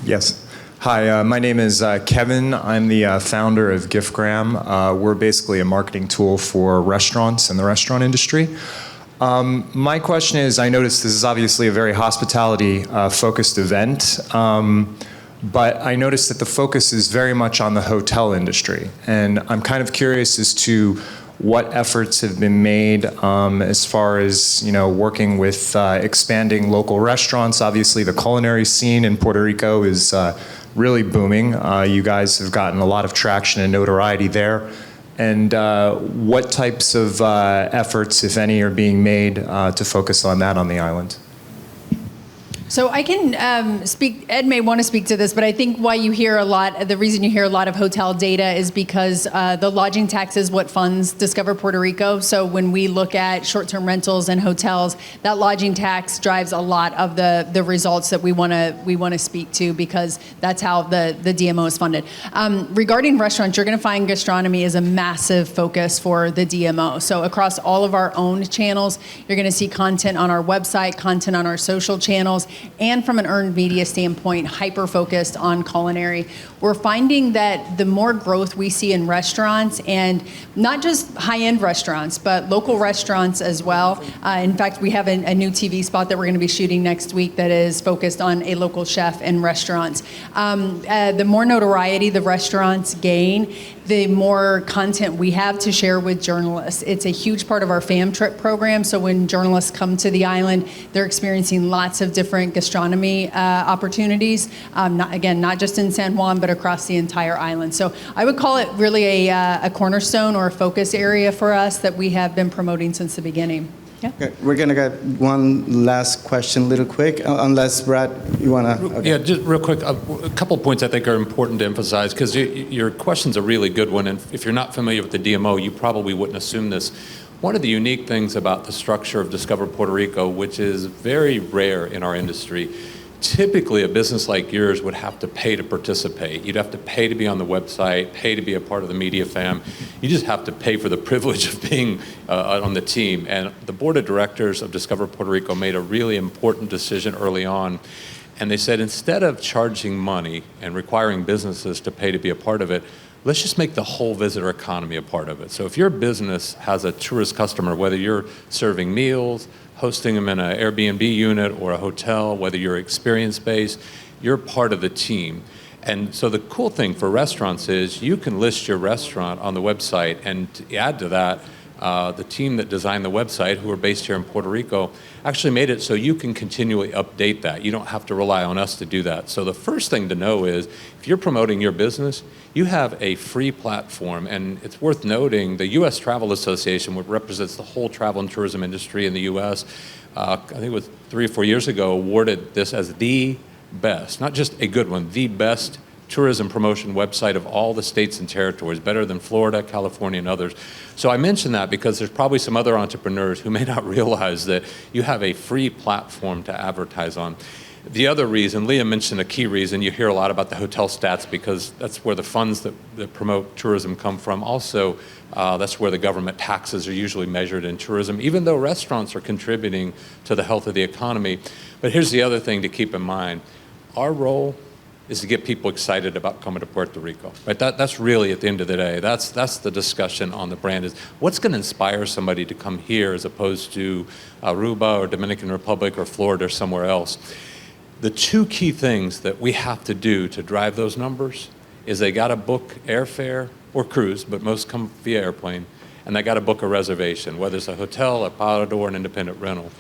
Yes. Hi, my name is Kevin. I'm the founder of GiftGram. We're basically a marketing tool for restaurants and the restaurant industry. My question is, I noticed this is obviously a very hospitality-focused event, but I noticed that the focus is very much on the hotel industry. And I'm kind of curious as to what efforts have been made as far as, you know, working with expanding local restaurants. Obviously, the culinary scene in Puerto Rico is really booming. You guys have gotten a lot of traction and notoriety there. And what types of efforts, if any, are being made to focus on that on the island? So I can speak, Ed may want to speak to this, but I think why you hear a lot, the reason you hear a lot of hotel data is because the lodging tax is what funds Discover Puerto Rico. So when we look at short-term rentals and hotels, that lodging tax drives a lot of the results that we want to speak to, because that's how the DMO is funded. Regarding restaurants, you're going to find gastronomy is a massive focus for the DMO. So across all of our own channels, you're going to see content on our website, content on our social channels, and from an earned media standpoint, hyper-focused on culinary. We're finding that the more growth we see in restaurants, and not just high-end restaurants, but local restaurants as well. In fact, we have a new TV spot that we're going to be shooting next week that is focused on a local chef in restaurants. The more notoriety the restaurants gain, the more content we have to share with journalists. It's a huge part of our fam trip program. So when journalists come to the island, they're experiencing lots of different gastronomy opportunities. Not just in San Juan, but across the entire island. So I would call it really a cornerstone or a focus area for us that we have been promoting since the beginning. Yeah. Okay. We're going to get one last question, little quick, unless, Brad, you want to? Okay. Yeah, just real quick, a couple points I think are important to emphasize, because your question's a really good one, and if you're not familiar with the DMO, you probably wouldn't assume this. One of the unique things about the structure of Discover Puerto Rico, which is very rare in our industry, typically a business like yours would have to pay to participate. You'd have to pay to be on the website, pay to be a part of the media fam. You just have to pay for the privilege of being on the team. And the board of directors of Discover Puerto Rico made a really important decision early on. And they said, instead of charging money and requiring businesses to pay to be a part of it, let's just make the whole visitor economy a part of it. So if your business has a tourist customer, whether you're serving meals, hosting them in an Airbnb unit or a hotel, whether you're experience-based, you're part of the team. And so the cool thing for restaurants is you can list your restaurant on the website, and to add to that, the team that designed the website, who are based here in Puerto Rico, actually made it so you can continually update that. You don't have to rely on us to do that. So the first thing to know is, if you're promoting your business, you have a free platform. And it's worth noting, the U.S. Travel Association, which represents the whole travel and tourism industry in the U.S., I think it was 3 or 4 years ago, awarded this as the best, not just a good one, the best tourism promotion website of all the states and territories, better than Florida, California, and others. So I mention that because there's probably some other entrepreneurs who may not realize that you have a free platform to advertise on. The other reason, Leah mentioned a key reason, you hear a lot about the hotel stats because that's where the funds that promote tourism come from. Also, that's where the government taxes are usually measured in tourism, even though restaurants are contributing to the health of the economy. But here's the other thing to keep in mind. Our role is to get people excited about coming to Puerto Rico. Right? That's really, at the end of the day, that's the discussion on the brand, is what's going to inspire somebody to come here as opposed to Aruba or Dominican Republic or Florida or somewhere else. The 2 key things that we have to do to drive those numbers is they got to book airfare or cruise, but most come via airplane, and they got to book a reservation, whether it's a hotel, a parador, an independent rental.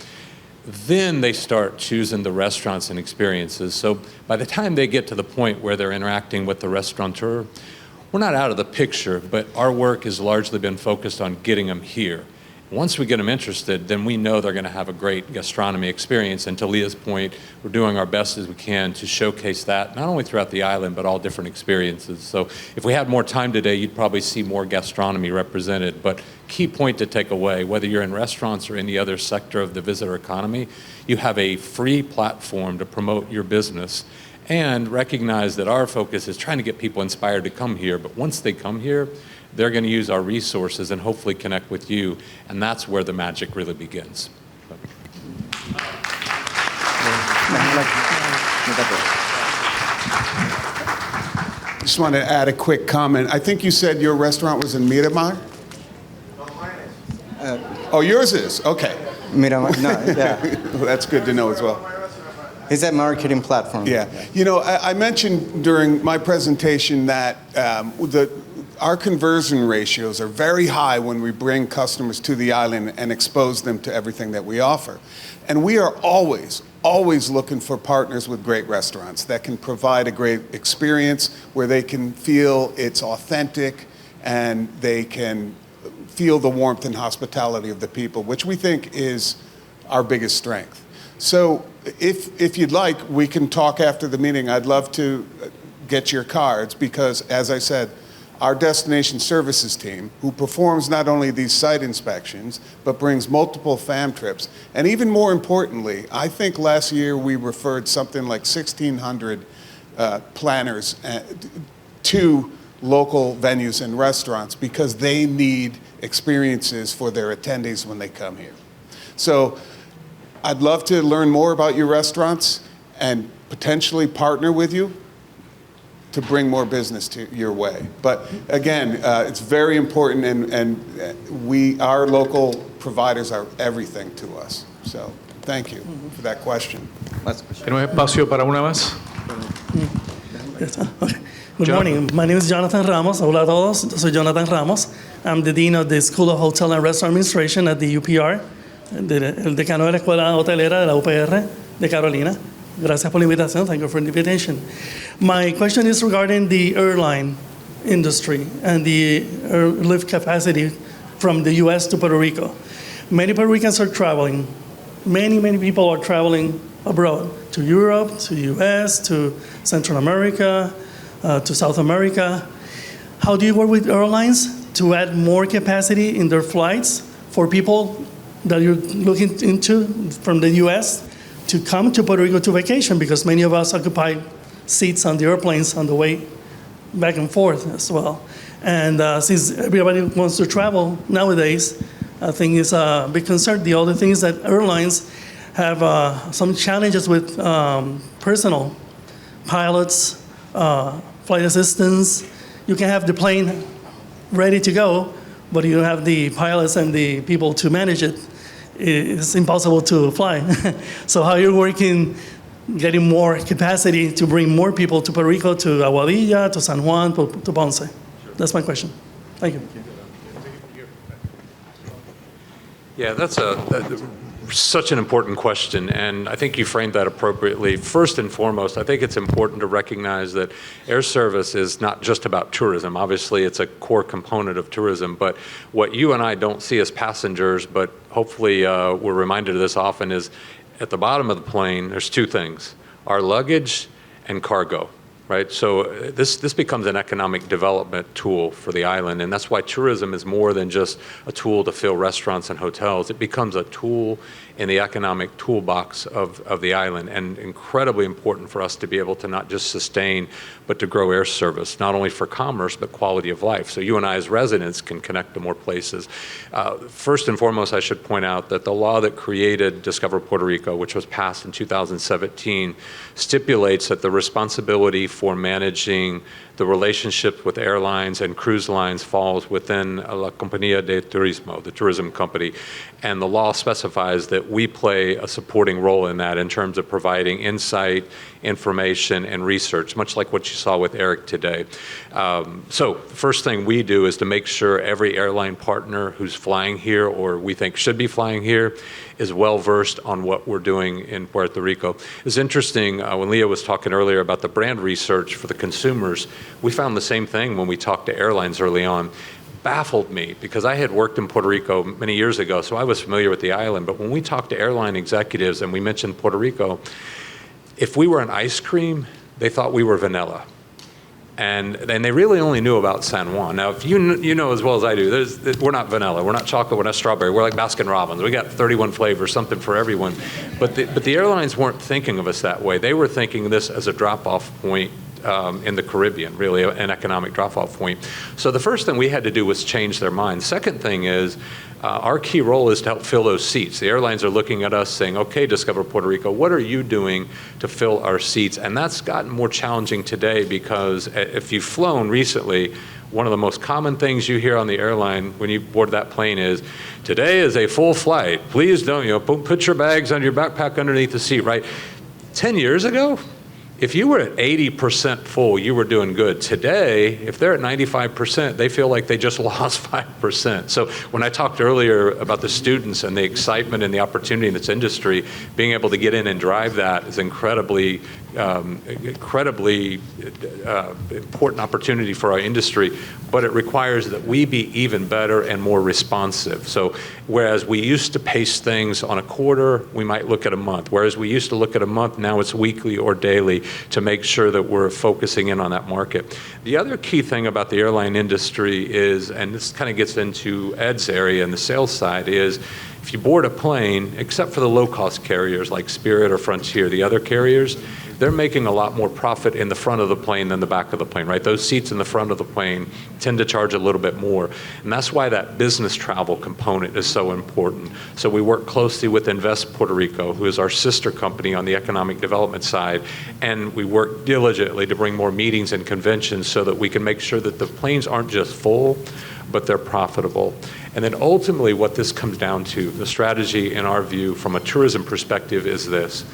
Then they start choosing the restaurants and experiences. So by the time they get to the point where they're interacting with the restaurateur, we're not out of the picture, but our work has largely been focused on getting them here. Once we get them interested, then we know they're going to have a great gastronomy experience. And to Leah's point, we're doing our best as we can to showcase that, not only throughout the island, but all different experiences. So if we had more time today, you'd probably see more gastronomy represented. But key point to take away, whether you're in restaurants or any other sector of the visitor economy, you have a free platform to promote your business. And recognize that our focus is trying to get people inspired to come here. But once they come here, they're going to use our resources and hopefully connect with you, and that's where the magic really begins. Just want to add a quick comment. I think you said your restaurant was in Miramar? Oh, yours is? Okay. Miramar, no, yeah. Well, that's good to know as well. It's a marketing platform. Yeah. You know, I mentioned during my presentation that our conversion ratios are very high when we bring customers to the island and expose them to everything that we offer. And we are always looking for partners with great restaurants that can provide a great experience where they can feel it's authentic and they can feel the warmth and hospitality of the people, which we think is our biggest strength. So if you'd like, we can talk after the meeting. I'd love to get your cards because, as I said, our destination services team, who performs not only these site inspections, but brings multiple fam trips. And even more importantly, I think last year we referred something like 1,600 planners to local venues and restaurants because they need experiences for their attendees when they come here. So I'd love to learn more about your restaurants and potentially partner with you to bring more business to your way. But again, it's very important, and our local providers are everything to us. So thank you for that question. ¿Tenemos espacio para una más? Okay. Good morning. My name is Jonathan Ramos. Hola a todos. Soy Jonathan Ramos. I'm the Dean of the School of Hotel and Restaurant Administration at the UPR, el decano de la Escuela Hotelera de la UPR de Carolina. Gracias por la invitación. Thank you for the invitation. My question is regarding the airline industry and the lift capacity from the U.S. to Puerto Rico. Many Puerto Ricans are traveling. Many people are traveling abroad, to Europe, to the U.S., to Central America, to South America. How do you work with airlines to add more capacity in their flights for people that you're looking into from the U.S. to come to Puerto Rico to vacation? Because many of us occupy seats on the airplanes on the way back and forth as well. And since everybody wants to travel nowadays, I think it's a big concern. The other thing is that airlines have some challenges with personnel, pilots, flight assistants. You can have the plane ready to go, but you don't have the pilots and the people to manage it. It's impossible to fly. So how are you working, getting more capacity to bring more people to Puerto Rico, to Aguadilla, to San Juan, to Ponce? That's my question. Thank you. Yeah, that's such an important question, and I think you framed that appropriately. First and foremost, I think it's important to recognize that air service is not just about tourism. Obviously, it's a core component of tourism, but what you and I don't see as passengers, but hopefully we're reminded of this often, is at the bottom of the plane, there's two things: our luggage and cargo. Right, so this becomes an economic development tool for the island, and that's why tourism is more than just a tool to fill restaurants and hotels. It becomes a tool in the economic toolbox of the island, and incredibly important for us to be able to not just sustain, but to grow air service, not only for commerce, but quality of life. So you and I as residents can connect to more places. First and foremost, I should point out that the law that created Discover Puerto Rico, which was passed in 2017, stipulates that the responsibility for managing the relationship with airlines and cruise lines falls within La Compañía de Turismo, the tourism company. And the law specifies that we play a supporting role in that in terms of providing insight, information, and research, much like what you saw with Eric today. So the first thing we do is to make sure every airline partner who's flying here or we think should be flying here is well-versed on what we're doing in Puerto Rico. It's interesting, when Leah was talking earlier about the brand research for the consumers, we found the same thing when we talked to airlines early on. Baffled me, because I had worked in Puerto Rico many years ago, so I was familiar with the island. But when we talked to airline executives and we mentioned Puerto Rico, if we were an ice cream, they thought we were vanilla. And they really only knew about San Juan. Now, if you know as well as I do, we're not vanilla, we're not chocolate, we're not strawberry, we're like Baskin Robbins. We got 31 flavors, something for everyone. But the airlines weren't thinking of us that way. They were thinking of this as a drop-off point in the Caribbean, really an economic drop-off point. So the first thing we had to do was change their minds. Second thing is, our key role is to help fill those seats. The airlines are looking at us saying, okay, Discover Puerto Rico, what are you doing to fill our seats? And that's gotten more challenging today, because if you've flown recently, one of the most common things you hear on the airline when you board that plane is, today is a full flight. Please don't, put your bags under your backpack underneath the seat, right? 10 years ago, if you were at 80% full, you were doing good. Today, if they're at 95%, they feel like they just lost 5%. So when I talked earlier about the students and the excitement and the opportunity in this industry, being able to get in and drive that is incredibly important opportunity for our industry, but it requires that we be even better and more responsive. So whereas we used to pace things on a quarter, we might look at a month. Whereas we used to look at a month, now it's weekly or daily to make sure that we're focusing in on that market. The other key thing about the airline industry is, and this kind of gets into Ed's area and the sales side, is if you board a plane, except for the low-cost carriers like Spirit or Frontier, the other carriers, they're making a lot more profit in the front of the plane than the back of the plane, right? Those seats in the front of the plane tend to charge a little bit more. And that's why that business travel component is so important. So we work closely with Invest Puerto Rico, who is our sister company on the economic development side. And we work diligently to bring more meetings and conventions so that we can make sure that the planes aren't just full, but they're profitable. And then ultimately what this comes down to, the strategy in our view from a tourism perspective is this.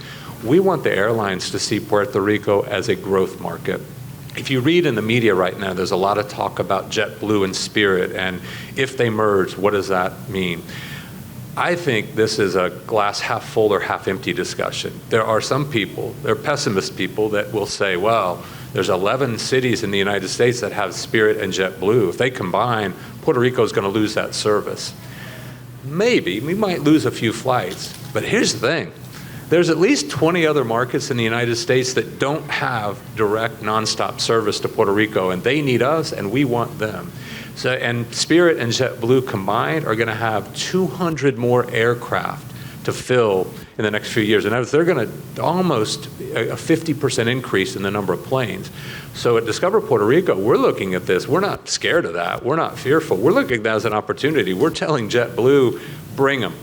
We want the airlines to see Puerto Rico as a growth market. If you read in the media right now, there's a lot of talk about JetBlue and Spirit, and if they merge, what does that mean? I think this is a glass half full or half empty discussion. There are some people, there are pessimist people that will say, well, there's 11 cities in the United States that have Spirit and JetBlue. If they combine, Puerto Rico is going to lose that service. Maybe, we might lose a few flights, but here's the thing. There's at least 20 other markets in the United States that don't have direct nonstop service to Puerto Rico, and they need us and we want them. So, and Spirit and JetBlue combined are going to have 200 more aircraft to fill in the next few years. And they're going to almost a 50% increase in the number of planes. So at Discover Puerto Rico, we're looking at this. We're not scared of that. We're not fearful. We're looking at that as an opportunity. We're telling JetBlue, bring them.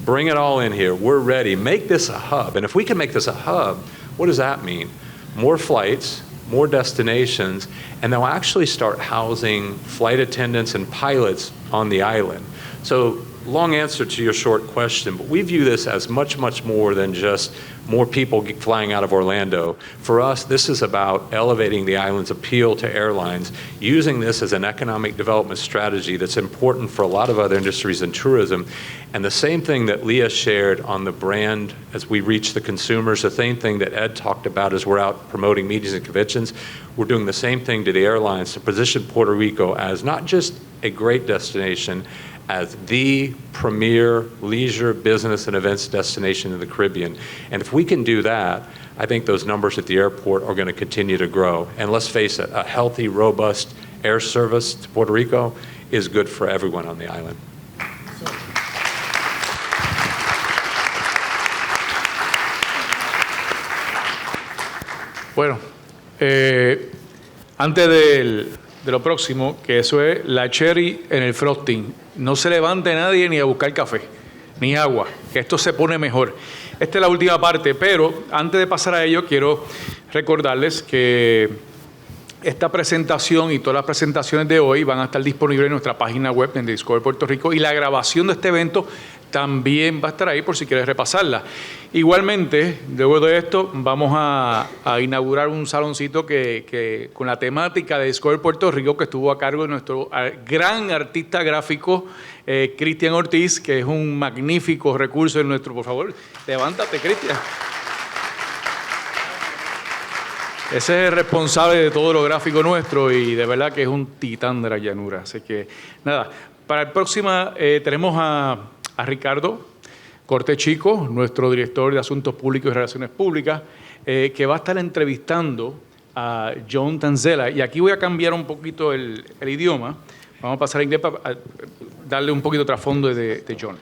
Bring it all in here. We're ready. Make this a hub. And if we can make this a hub, what does that mean? More flights, more destinations, and they'll actually start housing flight attendants and pilots on the island. So long answer to your short question, but we view this as much, much more than just more people flying out of Orlando. For us, this is about elevating the island's appeal to airlines, using this as an economic development strategy that's important for a lot of other industries in tourism. And the same thing that Leah shared on the brand as we reach the consumers, the same thing that Ed talked about as we're out promoting meetings and conventions, we're doing the same thing to the airlines to position Puerto Rico as not just a great destination, as the premier leisure, business, and events destination in the Caribbean. And if we can do that, I think those numbers at the airport are going to continue to grow. And let's face it, a healthy, robust air service to Puerto Rico is good for everyone on the island. Bueno, antes de lo próximo, que eso es la cherry en el frosting. No se levante nadie ni a buscar café, ni agua, que esto se pone mejor. Esta es la última parte, pero antes de pasar a ello, quiero recordarles que esta presentación y todas las presentaciones de hoy van a estar disponibles en nuestra página web en Discover Puerto Rico, y la grabación de este evento también va a estar ahí por si quieres repasarla. Igualmente, luego de esto, vamos a inaugurar un saloncito que con la temática de Discover Puerto Rico, que estuvo a cargo de nuestro gran artista gráfico, Cristian Ortiz, que es un magnífico recurso en nuestro... Por favor, levántate, Cristian. Ese es el responsable de todo lo gráfico nuestro y de verdad que es un titán de la llanura. Así que, nada, para el próximo tenemos a Ricardo Corte Chico, nuestro director de Asuntos Públicos y Relaciones Públicas, que va a estar entrevistando a John Tanzela. Y aquí voy a cambiar un poquito el idioma. Vamos a pasar a inglés para darle un poquito de trasfondo de John.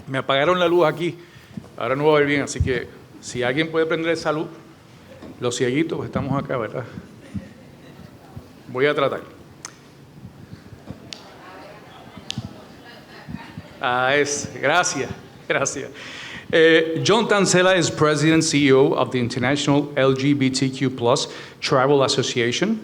Me apagaron la luz aquí, ahora no va a ver bien, así que si alguien puede prender el salud, los cieguitos estamos acá, ¿verdad? Voy a tratar. Gracias. John Tanzela is President and CEO of the International LGBTQ+ Travel Association,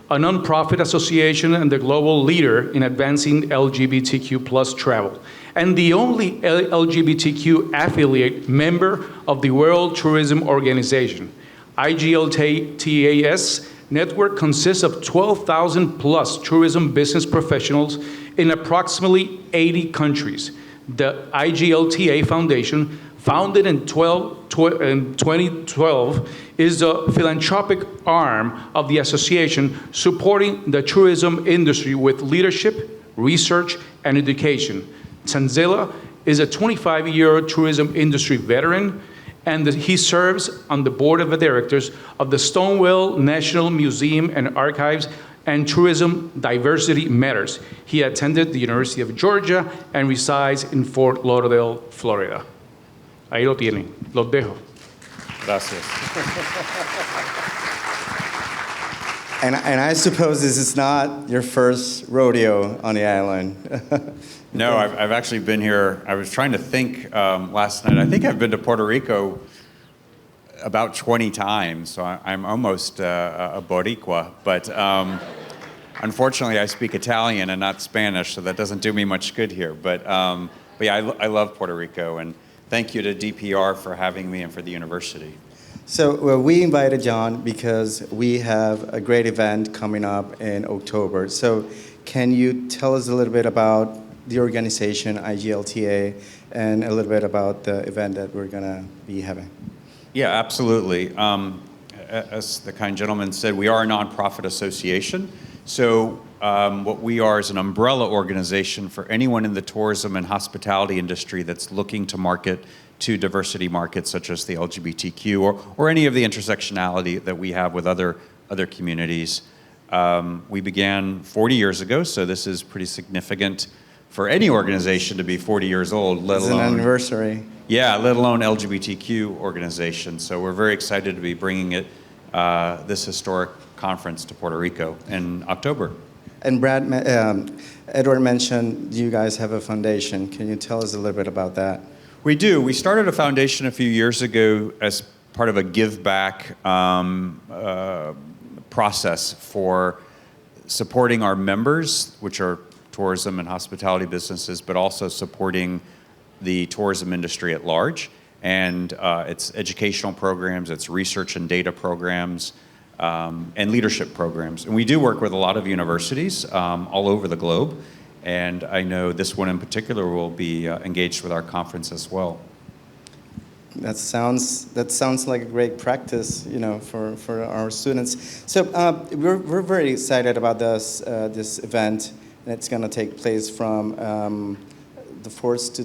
a nonprofit association and the global leader in advancing LGBTQ+ travel, and the only LGBTQ affiliate member of the World Tourism Organization. IGLTA's network consists of 12,000 plus tourism business professionals in approximately 80 countries. The IGLTA Foundation, founded in 2012, is the philanthropic arm of the association supporting the tourism industry with leadership, research, and education. Tanzela is a 25-year tourism industry veteran, and he serves on the board of directors of the Stonewall National Museum and Archives and Tourism Diversity Matters. He attended the University of Georgia and resides in Fort Lauderdale, Florida. Ahí lo tienen. Los dejo. Gracias. And I suppose this is not your first rodeo on the island. No, I've actually been here. I was trying to think last night. I think I've been to Puerto Rico about 20 times, so I'm almost a Boricua. But unfortunately, I speak Italian and not Spanish, so that doesn't do me much good here. But yeah, I love Puerto Rico, and thank you to DPR for having me and for the university. So we invited John because we have a great event coming up in October. So can you tell us a little bit about the organization, IGLTA, and a little bit about the event that we're going to be having? Yeah, absolutely. As the kind gentleman said, we are a nonprofit association. So what we are is an umbrella organization for anyone in the tourism and hospitality industry that's looking to market to diversity markets such as the LGBTQ or any of the intersectionality that we have with other communities. We began 40 years ago, so this is pretty significant for any organization to be 40 years old, let alone... It's an anniversary. Yeah, let alone LGBTQ organization. So we're very excited to be bringing it, this historic conference to Puerto Rico in October. And Brad, Edward mentioned you guys have a foundation. Can you tell us a little bit about that? We do. We started a foundation a few years ago as part of a give back process for supporting our members, which are tourism and hospitality businesses, but also supporting the tourism industry at large. And it's educational programs, it's research and data programs, and leadership programs. And we do work with a lot of universities all over the globe. And I know this one in particular will be engaged with our conference as well. That sounds like a great practice, for our students. So we're very excited about this event, and it's going to take place from the 4th to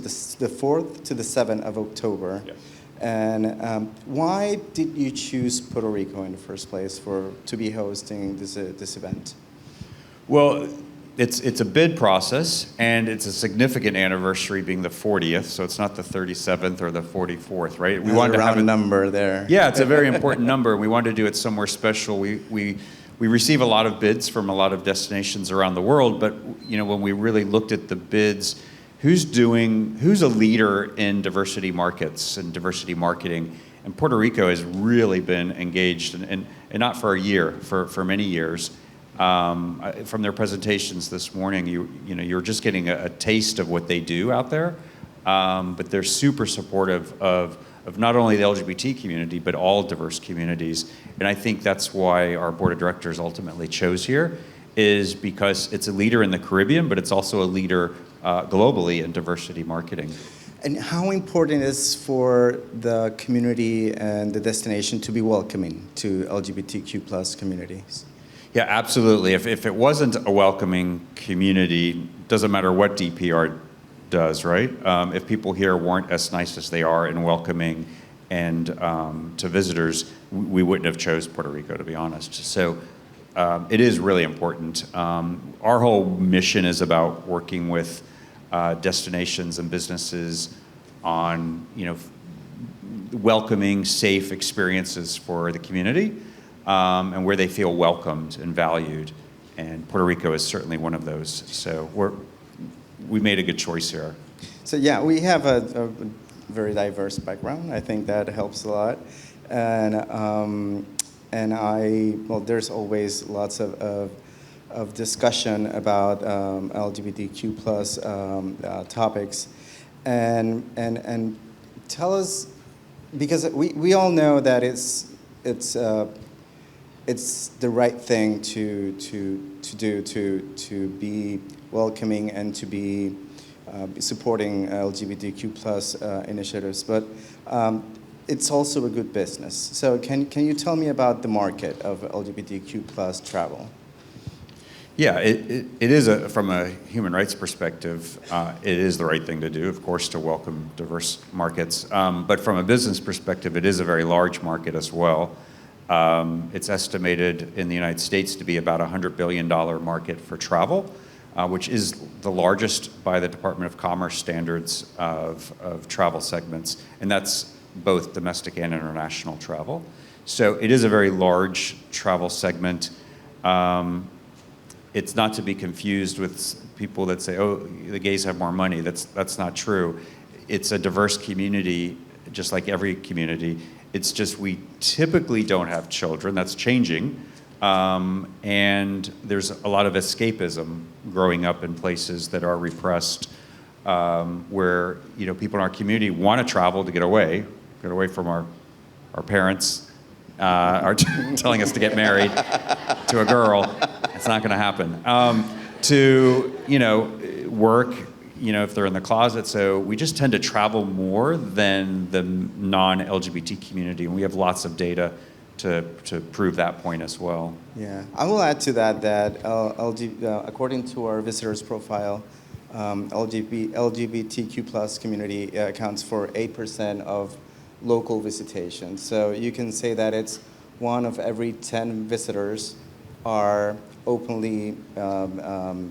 the 7th of October. Yes. And why did you choose Puerto Rico in the first place to be hosting this event? Well, it's a bid process, and it's a significant anniversary being the 40th, so it's not the 37th or the 44th, right? We wanted to have a number there. Yeah, it's a very important number. We wanted to do it somewhere special. We receive a lot of bids from a lot of destinations around the world, but when we really looked at the bids, who's a leader in diversity markets and diversity marketing? And Puerto Rico has really been engaged, and not for a year, for many years. From their presentations this morning, you're just getting a taste of what they do out there, but they're super supportive of not only the LGBT community, but all diverse communities. And I think that's why our board of directors ultimately chose here, is because it's a leader in the Caribbean, but it's also a leader globally in diversity marketing. And how important is for the community and the destination to be welcoming to LGBTQ plus communities? Yeah, absolutely. If it wasn't a welcoming community, doesn't matter what DPR does, right? If people here weren't as nice as they are and welcoming and to visitors, we wouldn't have chose Puerto Rico, to be honest. So it is really important. Our whole mission is about working with destinations and businesses on, welcoming, safe experiences for the community. And where they feel welcomed and valued. And Puerto Rico is certainly one of those. So we made a good choice here. So yeah, we have a very diverse background. I think that helps a lot. And there's always lots of discussion about LGBTQ plus topics. And tell us, because we all know that it's the right thing to do to be welcoming and to be supporting LGBTQ plus initiatives, but it's also a good business. So can you tell me about the market of LGBTQ plus travel? Yeah, it is from a human rights perspective, it is the right thing to do, of course, to welcome diverse markets. But from a business perspective, it is a very large market as well. It's estimated in the United States to be about a $100 billion market for travel, which is the largest by the Department of Commerce standards of travel segments, and that's both domestic and international travel. So it is a very large travel segment. It's not to be confused with people that say, oh, the gays have more money. That's not true. It's a diverse community, just like every community. It's just we typically don't have children. That's changing. And there's a lot of escapism growing up in places that are repressed, where people in our community want to travel to get away from our parents are telling us to get married to a girl. It's not going to happen. To work, if they're in the closet. So we just tend to travel more than the non-LGBT community, and we have lots of data to prove that point as well. Yeah, I will add to that according to our visitors profile, LGBTQ plus community accounts for 8% of local visitation. So you can say that it's 1 of every 10 visitors are openly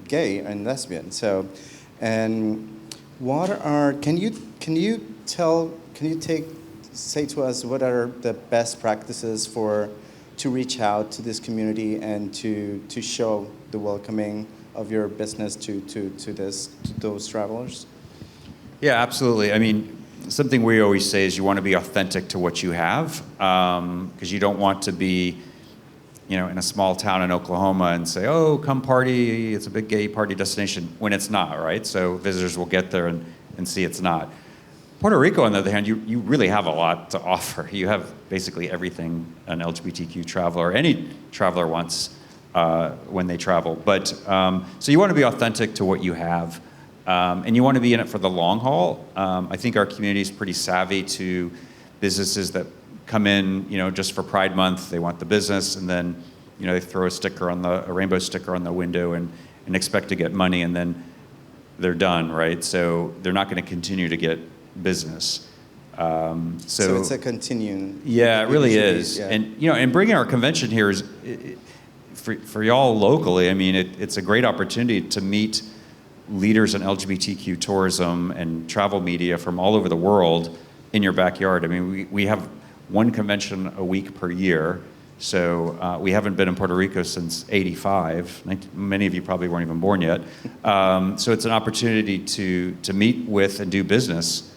gay and lesbian. So, and can you say to us what are the best practices to reach out to this community and to show the welcoming of your business to those travelers? Yeah, absolutely. I mean, something we always say is you want to be authentic to what you have, because you don't want to be in a small town in Oklahoma and say, oh, come party, it's a big gay party destination, when it's not, right? So visitors will get there and see it's not. Puerto Rico, on the other hand, you really have a lot to offer. You have basically everything an LGBTQ traveler, any traveler wants when they travel. But so you want to be authentic to what you have, and you want to be in it for the long haul. I think our community is pretty savvy to businesses that come in, just for Pride Month. They want the business, and then, they throw a rainbow sticker on the window and expect to get money, and then they're done, right? So they're not going to continue to get business. So it's a continuum. Yeah, it really is. Yeah. And bringing our convention here is, for y'all locally, I mean, it's a great opportunity to meet leaders in LGBTQ tourism and travel media from all over the world in your backyard. I mean, we have one convention a week per year. So we haven't been in Puerto Rico since '85. Many of you probably weren't even born yet. So it's an opportunity to meet with and do business.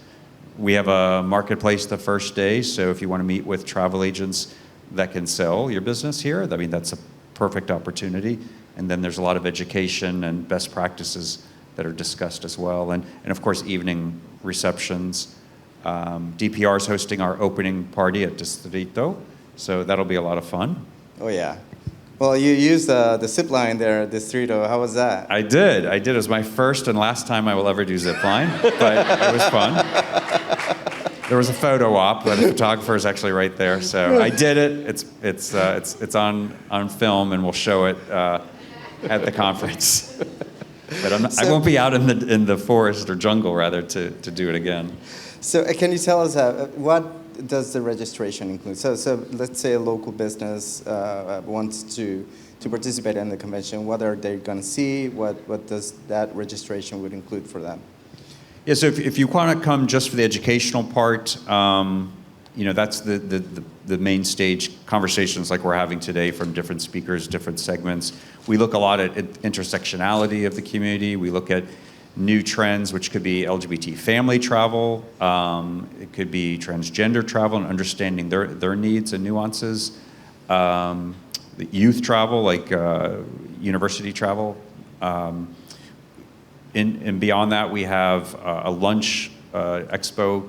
We have a marketplace the first day, so if you want to meet with travel agents that can sell your business here, I mean, that's a perfect opportunity. And then there's a lot of education and best practices that are discussed as well. And of course, evening receptions. DPR is hosting our opening party at Distrito, so that'll be a lot of fun. Oh, yeah. Well, you used the zip line there at Distrito. How was that? I did. It was my first and last time I will ever do zip line, but it was fun. There was a photo op, but the photographer is actually right there. So I did it. It's on film, and we'll show it at the conference. But I won't be out in the forest or jungle, rather, to do it again. So can you tell us what does the registration include? So let's say a local business wants to participate in the convention. What are they going to see? What does that registration would include for them? Yeah, so if you want to come just for the educational part, that's the main stage conversations like we're having today from different speakers, different segments. We look a lot at intersectionality of the community. We look at new trends, which could be LGBT family travel. It could be transgender travel and understanding their needs and nuances. The youth travel, like university travel. And beyond that, we have a lunch expo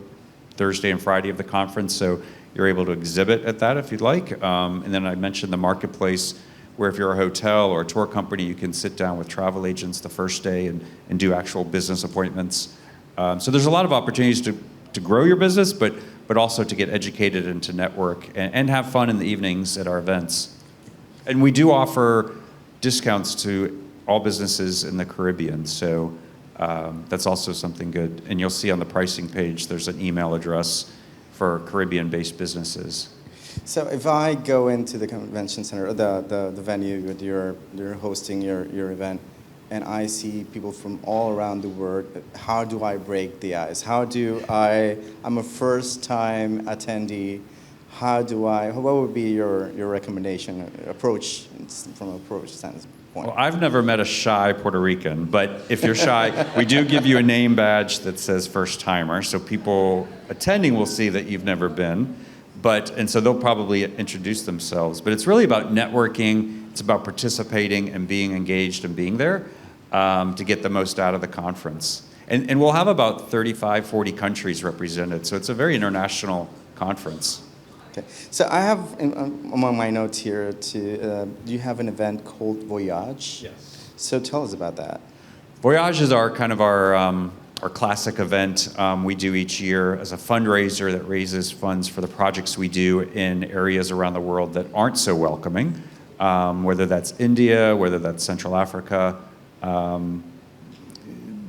Thursday and Friday of the conference, so you're able to exhibit at that if you'd like. And then I mentioned the marketplace, where if you're a hotel or a tour company, you can sit down with travel agents the first day and do actual business appointments. So there's a lot of opportunities to grow your business, but also to get educated and to network and have fun in the evenings at our events. And we do offer discounts to all businesses in the Caribbean, so that's also something good. And you'll see on the pricing page, there's an email address for Caribbean-based businesses. So if I go into the convention center, or the venue that you're hosting your event, and I see people from all around the world, how do I break the ice? I'm a first-time attendee, what would be your recommendation, approach, from an approach standpoint? Well, I've never met a shy Puerto Rican, but if you're shy, we do give you a name badge that says first-timer, so people attending will see that you've never been. And so they'll probably introduce themselves. But it's really about networking. It's about participating and being engaged and being there to get the most out of the conference. And we'll have about 35, 40 countries represented. So it's a very international conference. Okay. So I have among my notes here, you have an event called Voyage. Yes. So tell us about that. Voyage is our classic event we do each year as a fundraiser that raises funds for the projects we do in areas around the world that aren't so welcoming, whether that's India, whether that's Central Africa,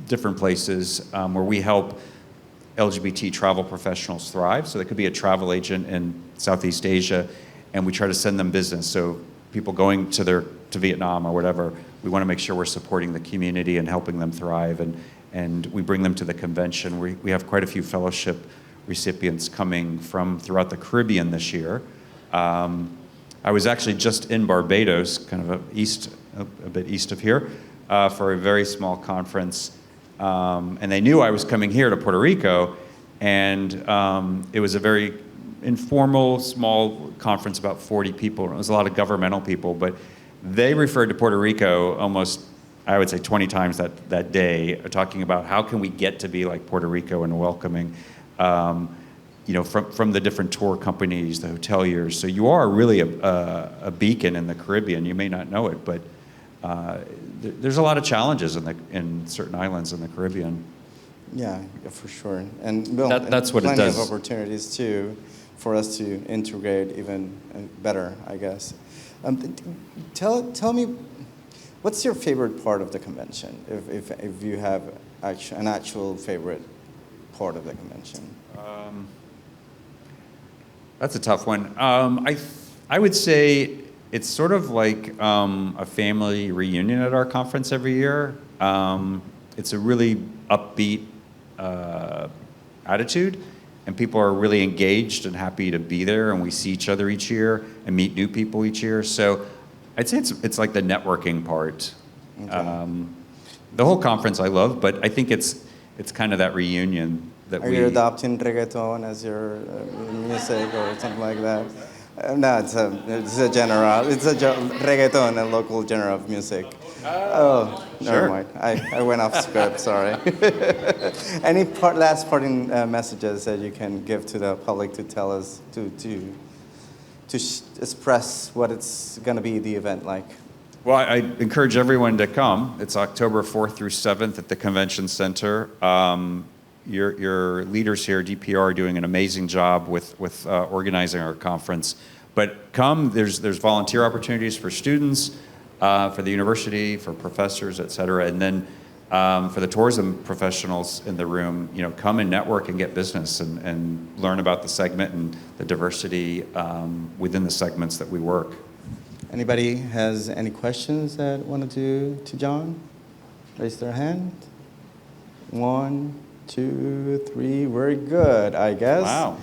different places where we help LGBT travel professionals thrive. So there could be a travel agent in Southeast Asia, and we try to send them business. So people going to Vietnam or whatever, we want to make sure we're supporting the community and helping them thrive. And we bring them to the convention. We have quite a few fellowship recipients coming from throughout the Caribbean this year. I was actually just in Barbados, kind of a bit east of here, for a very small conference. And they knew I was coming here to Puerto Rico, and it was a very informal, small conference, about 40 people. It was a lot of governmental people, but they referred to Puerto Rico almost, I would say, 20 times that day, talking about how can we get to be like Puerto Rico and welcoming, from the different tour companies, the hoteliers. So you are really a beacon in the Caribbean. You may not know it, but there's a lot of challenges in certain islands in the Caribbean. Yeah, for sure. And well, that's what it plenty does. of opportunities too for us to integrate even better, I guess. Tell me, what's your favorite part of the convention? If you have an actual favorite part of the convention. That's a tough one. I would say it's sort of like a family reunion at our conference every year. It's a really upbeat attitude, and people are really engaged and happy to be there, and we see each other each year and meet new people each year. So I'd say it's like the networking part. Okay. The whole conference I love, but I think it's kind of that reunion that Are you adopting reggaeton as your music or something like that? No, it's a reggaeton, a local genre of music. Oh, never mind. I went off script. Sorry. Any last parting messages that you can give to the public to tell us to express what it's going to be the event like? Well, I encourage everyone to come. It's October 4th through 7th at the Convention Center. Your leaders here, DPR, are doing an amazing job with organizing our conference. But come, there's volunteer opportunities for students, for the university, for professors, et cetera. And then for the tourism professionals in the room, come and network and get business and learn about the segment and the diversity within the segments that we work. Anybody has any questions that want to do to John? Raise their hand. 1, 2, 3. Very good, I guess. Wow.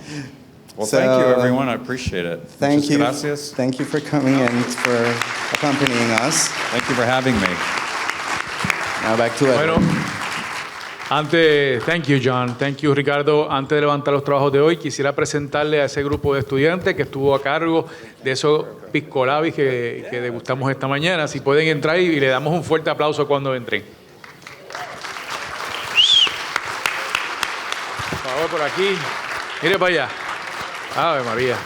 Well, thank you, everyone. I appreciate it. Thank you. Gracias. Thank you for coming and for accompanying us. Thank you for having me. Now back to Edward. Thank you, John. Thank you, Ricardo. Antes de levantar los trabajos de hoy, quisiera presentarle a ese grupo de estudiantes que estuvo a cargo de esos pisco labis que degustamos esta mañana. Si pueden entrar y le damos un fuerte aplauso cuando entren. Por favor, por aquí. Mire para allá. Ave María.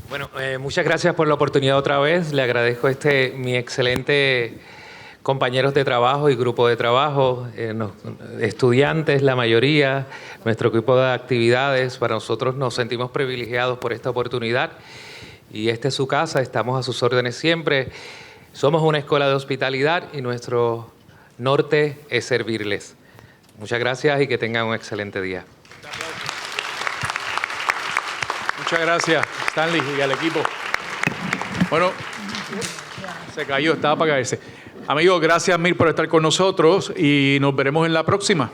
Bueno, muchas gracias por la oportunidad otra vez. Le agradezco mi excelente compañeros de trabajo y grupo de trabajo, estudiantes, la mayoría, nuestro equipo de actividades. Para nosotros nos sentimos privilegiados por esta oportunidad y esta es su casa, estamos a sus órdenes siempre. Somos una escuela de hospitalidad y nuestro norte es servirles. Muchas gracias y que tengan un excelente día. Muchas gracias, Stanley, y al equipo. Bueno, se cayó, estaba para caerse. Amigos, gracias mil por estar con nosotros y nos veremos en la próxima.